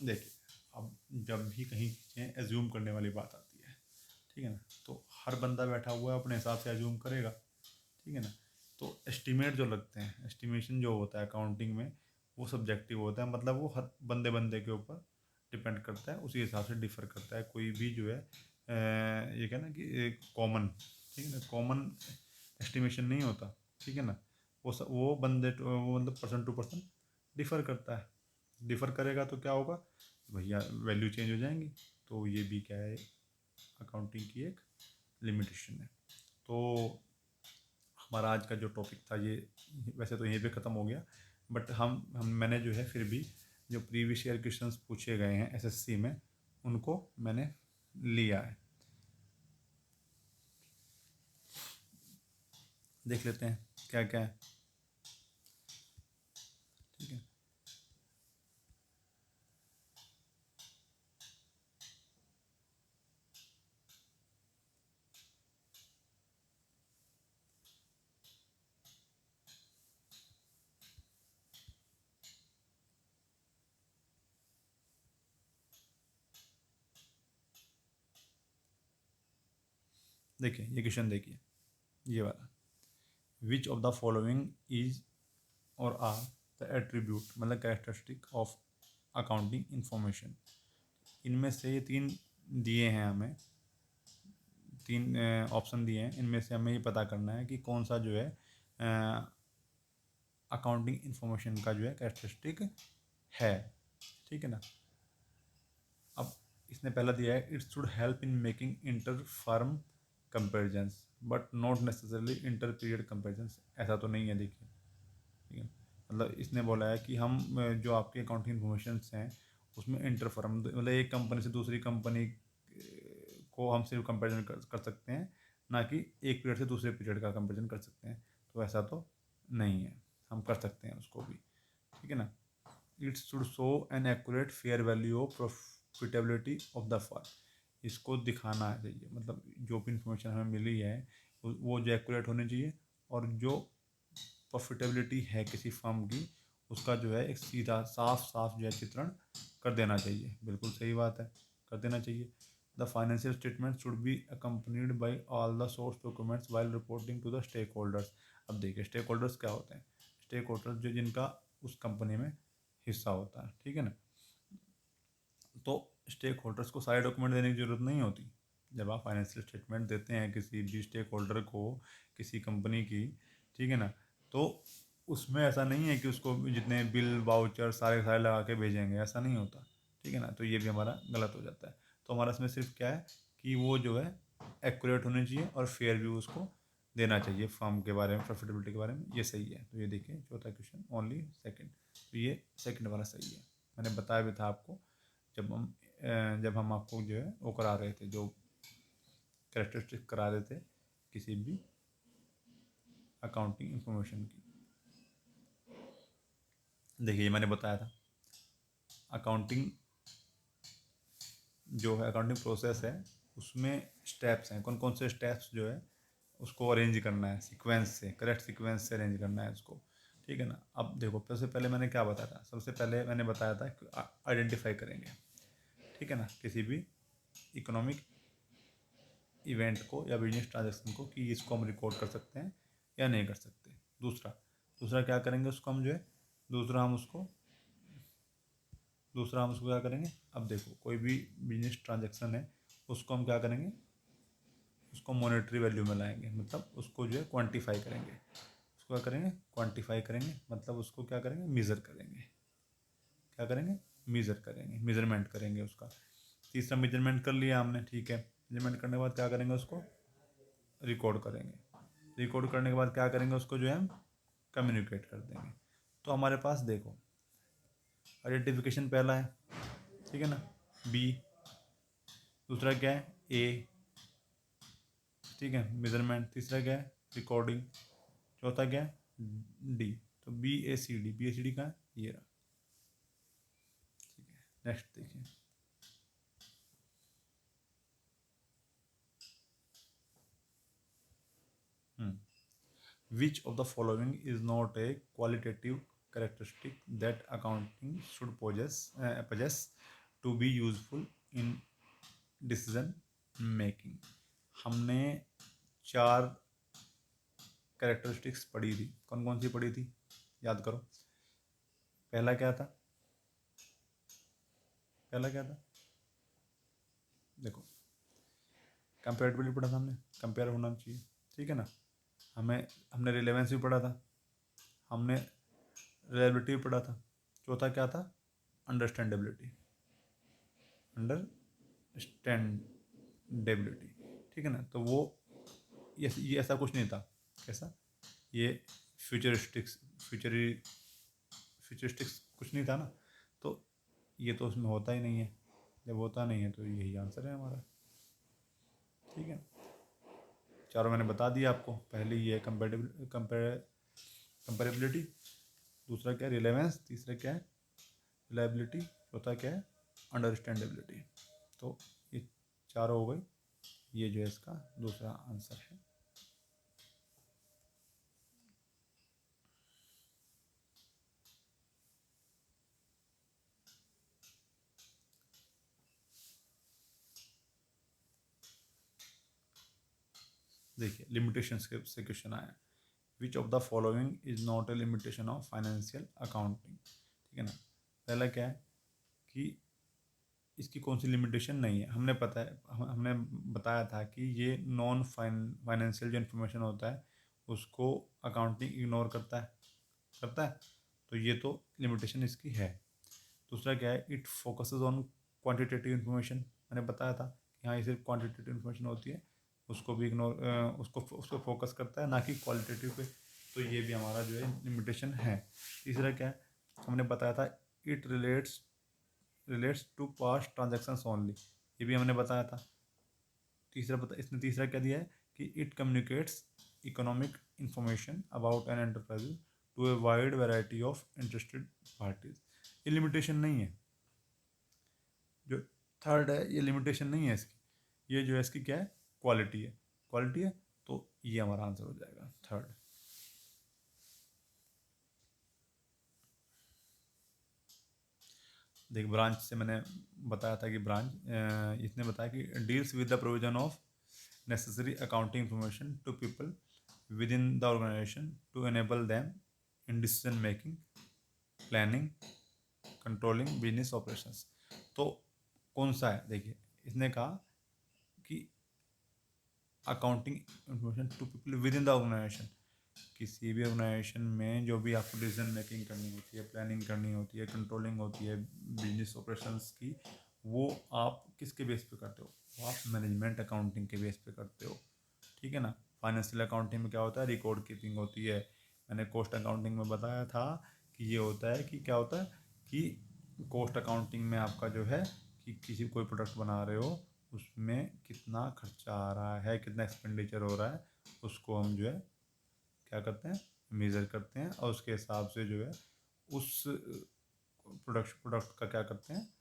देखिए अब जब भी कहीं चीज़ें एज्यूम करने वाली बात आती है, ठीक है ना, तो हर बंदा बैठा हुआ है अपने हिसाब से एज्यूम करेगा। ठीक है ना। तो एस्टिमेट जो लगते हैं, एस्टिमेशन जो होता है अकाउंटिंग में, वो सब्जेक्टिव होता है, मतलब वो हर बंदे बंदे के ऊपर डिपेंड करता है, उसी हिसाब से डिफ़र करता है। कोई भी जो है ये क्या ना कि कॉमन, ठीक है ना, कॉमन एस्टिमेशन नहीं होता। ठीक है ना। वो वो मतलब पर्सन टू पर्सन डिफ़र करता है। डिफ़र करेगा तो क्या होगा, भैया वैल्यू चेंज हो जाएंगी। तो ये भी क्या है, अकाउंटिंग की एक लिमिटेशन है। तो हमारा आज का जो टॉपिक था ये वैसे तो यहीं पे ख़त्म हो गया, बट मैंने जो है फिर भी जो प्रीवियस ईयर क्वेश्चंस पूछे गए हैं SSC में उनको मैंने लिया है। देख लेते हैं क्या क्या है। ठीक है, देखिए ये क्वेश्चन देखिए, ये वाला, विच ऑफ द फॉलोइंग इज और आर द एट्रीब्यूट, मतलब कैरेक्टरिस्टिक ऑफ अकाउंटिंग इंफॉर्मेशन। इनमें से ये तीन दिए हैं हमें, तीन ऑप्शन दिए हैं, इनमें से हमें ये पता करना है कि कौन सा जो है अकाउंटिंग इंफॉर्मेशन का जो है कैरेक्टरिस्टिक है। ठीक है ना। अब इसने पहला दिया है, it should help in making inter firm comparisons but not necessarily inter period comparisons. ऐसा तो नहीं है, देखिए। ठीक है, मतलब इसने बोला है कि हम जो आपके अकाउंटिंग इन्फॉर्मेशन हैं उसमें इंटर फर्म, मतलब एक कंपनी से दूसरी कंपनी को हम सिर्फ कंपेरिजन कर सकते हैं, ना कि एक पीरियड से दूसरे पीरियड का कंपेरिजन कर सकते हैं। तो ऐसा तो नहीं है, हम कर सकते हैं उसको भी। ठीक है ना। It should show an accurate fair value of profitability of the firm. इसको दिखाना चाहिए, मतलब जो भी इंफॉर्मेशन हमें मिली है वो जो एक्यूरेट होनी चाहिए, और जो प्रॉफिटेबिलिटी है किसी फर्म की उसका जो है एक सीधा साफ साफ जो है चित्रण कर देना चाहिए। बिल्कुल सही बात है, कर देना चाहिए। The financial statement should be accompanied by all the source documents while reporting to the stakeholders. अब देखिए स्टेक होल्डर्स क्या होते हैं, स्टेक होल्डर्स जो जिनका उस कंपनी में हिस्सा होता है। ठीक है ना। तो स्टेक होल्डर्स को सारे डॉक्यूमेंट देने की ज़रूरत नहीं होती। जब आप फाइनेंशियल स्टेटमेंट देते हैं किसी भी स्टेक होल्डर को, किसी कंपनी की, ठीक है ना, तो उसमें ऐसा नहीं है कि उसको जितने बिल वाउचर सारे सारे लगा के भेजेंगे, ऐसा नहीं होता। ठीक है ना। तो ये भी हमारा गलत हो जाता है। तो हमारा इसमें सिर्फ क्या है कि वो जो है एक्यूरेट होने चाहिए और फेयर व्यू उसको देना चाहिए फर्म के बारे में, प्रॉफिटेबिलिटी के बारे में। ये सही है। तो ये देखिए चौथा क्वेश्चन ओनली सेकंड, तो ये सेकंड वाला सही है। मैंने बताया भी था आपको जब हम आपको जो है वो करा रहे थे, जो कैरेक्टरिस्टिक करा रहे थे किसी भी अकाउंटिंग इंफॉर्मेशन की। देखिए ये मैंने बताया था, अकाउंटिंग जो है अकाउंटिंग प्रोसेस है उसमें स्टेप्स हैं, कौन कौन से स्टेप्स जो है उसको अरेंज करना है सीक्वेंस से, करेक्ट सीक्वेंस से अरेंज करना है उसको। ठीक है ना। अब देखो सबसे पहले मैंने क्या बताया था, सबसे पहले मैंने बताया था कि आइडेंटिफाई करेंगे। ठीक है ना, किसी भी इकोनॉमिक इवेंट को या बिजनेस ट्रांजेक्शन को कि इसको हम रिकॉर्ड कर सकते हैं या नहीं कर सकते। दूसरा दूसरा क्या करेंगे उसको हम जो है, दूसरा हम उसको दूसरा हम उसको क्या करेंगे, अब देखो कोई भी बिजनेस ट्रांजेक्शन है उसको हम क्या करेंगे, उसको मॉनेटरी वैल्यू में लाएंगे, मतलब उसको जो है क्वांटिफाई करेंगे। उसको क्या करेंगे, क्वांटिफाई करेंगे, मतलब उसको क्या करेंगे, मेज़र करेंगे। क्या करेंगे, मेज़र करेंगे, मेज़रमेंट करेंगे उसका। तीसरा मेजरमेंट कर लिया हमने, ठीक है। मेजरमेंट करने के बाद क्या करेंगे, उसको रिकॉर्ड करेंगे। रिकॉर्ड करने के बाद क्या करेंगे, उसको जो है हम कम्युनिकेट कर देंगे। तो हमारे पास देखो आइडेंटिफिकेशन पहला है, ठीक है ना, बी। दूसरा क्या है, ए। ठीक है, मेजरमेंट। तीसरा क्या है, रिकॉर्डिंग। चौथा क्या है, डी। तो बी ए सी डी, बी ए सी डी का ये रहा। ठीक है, नेक्स्ट देखिए। विच of the following is not a qualitative characteristic that accounting should possess to be useful in decision making। हमने चार कैरेक्टरिस्टिक्स पढ़ी थी, कौन कौन सी पढ़ी थी, याद करो। पहला क्या था, पहला क्या था, देखो कंपेरेटिबिलिटी पढ़ा था हमने, कंपेयर होना चाहिए। ठीक है ना। हमें हमने रिलेवेंस भी पढ़ा था, हमने रिलेबिलिटी भी पढ़ा था। चौथा क्या था, अंडरस्टैंडेबिलिटी, अंडरस्टैंडेबिलिटी। ठीक है ना। तो वो ये ऐसा कुछ नहीं था, कैसा, ये फ्यूचरिस्टिक्स फ्यूचरी फ्यूचरिस्टिक्स कुछ नहीं था ना। तो ये तो उसमें होता ही नहीं है, जब होता नहीं है तो यही आंसर है हमारा। ठीक है। चारों मैंने बता दिया आपको। पहली ये है कंपेरेबिलिटी, दूसरा क्या है रिलेवेंस, तीसरा क्या है रिलायबिलिटी, चौथा क्या है अंडरस्टैंडेबिलिटी। तो ये चारों हो गई, ये जो है इसका दूसरा आंसर है। देखिए लिमिटेशंस के से क्वेश्चन आया, विच of the following is not a limitation of financial accounting. ठीक है ना, पहला क्या है कि इसकी कौन सी लिमिटेशन नहीं है। हमने बताया था कि ये नॉन फाइनेंशियल जो इन्फॉर्मेशन होता है उसको अकाउंटिंग इग्नोर करता है, तो ये तो लिमिटेशन इसकी है। दूसरा क्या है, it focuses on quantitative information, मैंने बताया था कि हाँ ये सिर्फ क्वांटिटेटिव इन्फॉर्मेशन होती है, उसको भी इग्नोर उसको फोकस करता है, ना कि क्वालिटेटिव पे, तो ये भी हमारा जो है लिमिटेशन है। तीसरा क्या है, हमने बताया था it relates to past transactions only, ये भी हमने बताया था। इसने तीसरा क्या दिया है कि it communicates economic information about an enterprise to a wide variety of interested parties, ये लिमिटेशन नहीं है। जो थर्ड है ये लिमिटेशन नहीं है इसकी, ये जो है इसकी क्या है क्वालिटी है, तो ये हमारा आंसर हो जाएगा थर्ड। देख ब्रांच से मैंने बताया था कि ब्रांच इसने बताया कि deals with the provision of necessary accounting information to people within the organization to enable them in decision making, planning, controlling business operations। तो कौन सा है, देखिए इसने कहा कि accounting information to people within the organisation, किसी भी ऑर्गेनाइजेशन में जो भी आपको डिसीजन मेकिंग करनी होती है, प्लानिंग करनी होती है, कंट्रोलिंग होती है बिजनेस ऑपरेशंस की, वो आप किसके बेस पे करते हो, वो आप मैनेजमेंट अकाउंटिंग के बेस पे करते हो। ठीक है ना, फाइनेंशियल अकाउंटिंग में क्या होता है रिकॉर्ड कीपिंग होती है। मैंने कॉस्ट अकाउंटिंग में बताया था कि ये होता है कि क्या होता है कि कॉस्ट अकाउंटिंग में आपका जो है कि किसी कोई प्रोडक्ट बना रहे हो उसमें कितना खर्चा आ रहा है, कितना एक्सपेंडिचर हो रहा है, उसको हम जो है क्या करते हैं मेज़र करते हैं, और उसके हिसाब से जो है उस प्रोडक्ट का क्या करते हैं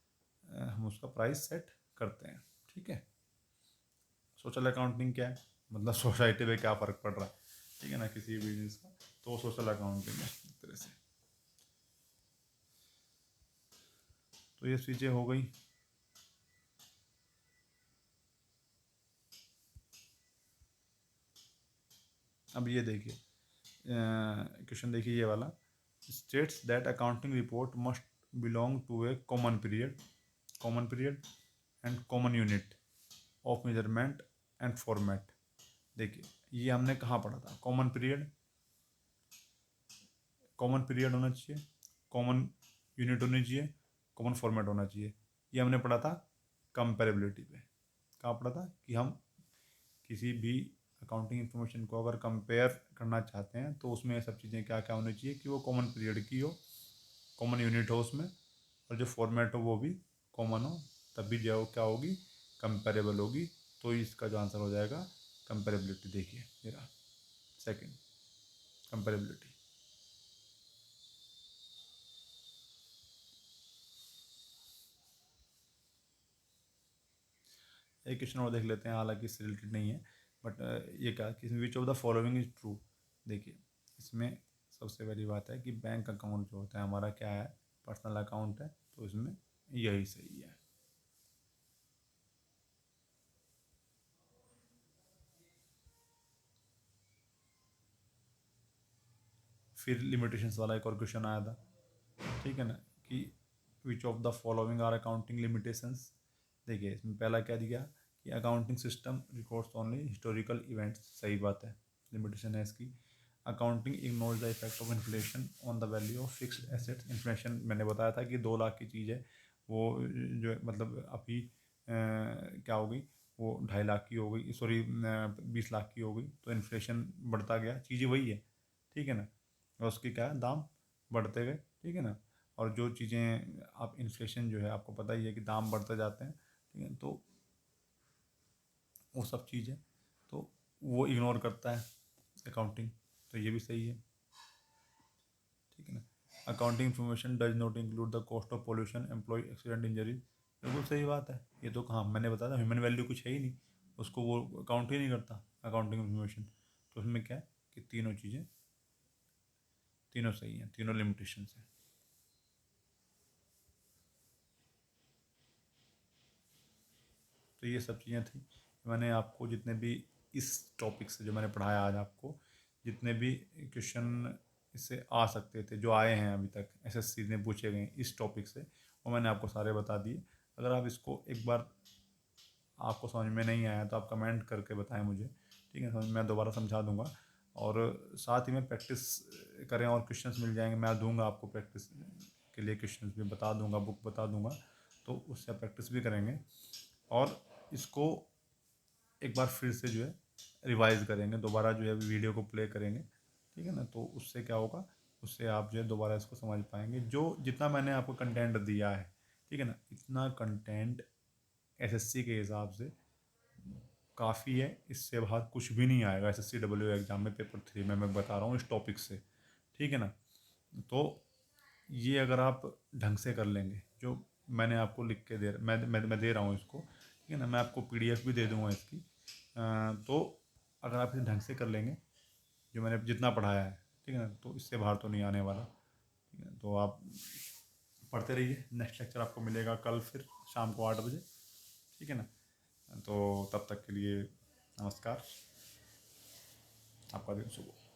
हम उसका प्राइस सेट करते हैं। ठीक है, सोशल अकाउंटिंग क्या है, मतलब सोसाइटी पे क्या फ़र्क पड़ रहा है, ठीक है ना, किसी भी बिजनेस का, तो सोशल अकाउंटिंग है एक तरह से। तो ये चीज़ें हो गई। अब ये देखिए क्वेश्चन देखिए ये वाला, states that accounting report must belong to a common period and common unit of measurement and format. देखिए ये हमने कहाँ पढ़ा था, कॉमन पीरियड होना चाहिए, कॉमन यूनिट होनी चाहिए, कॉमन फॉर्मेट होना चाहिए। ये हमने पढ़ा था कंपेरेबिलिटी पे। कहाँ पढ़ा था कि हम किसी भी अकाउंटिंग इन्फॉर्मेशन को अगर कंपेयर करना चाहते हैं तो उसमें ये सब चीज़ें क्या क्या होनी चाहिए कि वो कॉमन पीरियड की हो, कॉमन यूनिट हो उसमें, और जो फॉर्मेट हो वो भी कॉमन हो, तभी जो क्या होगी कंपेरेबल होगी। तो इसका जो आंसर हो जाएगा कंपेरेबिलिटी। देखिए मेरा सेकंड कंपेरेबिलिटी। एक क्वेश्चन और देख लेते हैं, हालांकि इससे रिलेटेड नहीं है, बट ये क्या कि which of the following is true. देखिए इसमें सबसे पहली बात है कि बैंक अकाउंट जो होता है हमारा क्या है पर्सनल अकाउंट है, तो इसमें यही सही है। फिर लिमिटेशंस वाला एक और क्वेश्चन आया था, ठीक है ना, कि which of the following are accounting limitations. देखिए इसमें पहला क्या दिया कि accounting system records only historical events, सही बात है, लिमिटेशन है इसकी। Accounting ignores the effect of inflation on the value of fixed assets. Inflation मैंने बताया था कि 2 लाख की चीज़ है वो जो मतलब अभी क्या हो गई वो 2.5 लाख की हो गई, सॉरी 20 लाख की हो गई, तो इन्फ्लेशन बढ़ता गया, चीज़ें वही है, ठीक है ना, और उसके क्या है दाम बढ़ते गए, ठीक है ना। और जो चीज़ें आप इन्फ्लेशन जो है आपको पता ही है कि दाम बढ़ते जाते हैं, ठीक है, तो वो सब चीज़ें, तो वो इग्नोर करता है अकाउंटिंग, तो ये भी सही है, ठीक है ना। Accounting information does not include the cost of pollution employ accident injury, बिल्कुल सही बात है। ये तो कहाँ मैंने बताया था, ह्यूमन वैल्यू कुछ है ही नहीं, उसको वो अकाउंट ही नहीं करता अकाउंटिंग इन्फॉर्मेशन। तो उसमें क्या है कि तीनों चीज़ें, तीनों सही हैं, तीनों लिमिटेशन है। तो ये सब चीज़ें थी, मैंने आपको जितने भी इस टॉपिक से जो मैंने पढ़ाया आज आपको, जितने भी क्वेश्चन इससे आ सकते थे जो आए हैं अभी तक एसएससी ने पूछे गए इस टॉपिक से, वो मैंने आपको सारे बता दिए। अगर आप इसको एक बार आपको समझ में नहीं आया तो आप कमेंट करके बताएं मुझे, ठीक है, समझ मैं दोबारा समझा दूंगा। और साथ ही में प्रैक्टिस करें और क्वेश्चंस मिल जाएंगे, मैं दूंगा आपको प्रैक्टिस के लिए क्वेश्चंस भी बता दूंगा, बुक बता दूंगा, तो उससे आप प्रैक्टिस भी करेंगे और इसको एक बार फिर से जो है रिवाइज करेंगे, दोबारा जो है वीडियो को प्ले करेंगे, ठीक है ना। तो उससे क्या होगा, उससे आप जो है दोबारा इसको समझ पाएंगे, जो जितना मैंने आपको कंटेंट दिया है, ठीक है ना, इतना कंटेंट एसएससी के हिसाब से काफ़ी है, इससे बाहर कुछ भी नहीं आएगा एसएससी डब्ल्यू एग्ज़ाम में पेपर 3 में, मैं बता रहा हूँ इस टॉपिक से, ठीक है ना। तो ये अगर आप ढंग से कर लेंगे, जो मैंने आपको लिख के मैं दे रहा हूँ इसको, ठीक है ना, मैं आपको पीडीएफ भी दे दूँगा इसकी, तो अगर आप इसे ढंग से कर लेंगे, जो मैंने जितना पढ़ाया है, ठीक है ना, तो इससे बाहर तो नहीं आने वाला, ठीक है। तो आप पढ़ते रहिए, नेक्स्ट लेक्चर आपको मिलेगा कल फिर शाम को 8 बजे, ठीक है ना। तो तब तक के लिए नमस्कार, आपका दिन शुभ हो।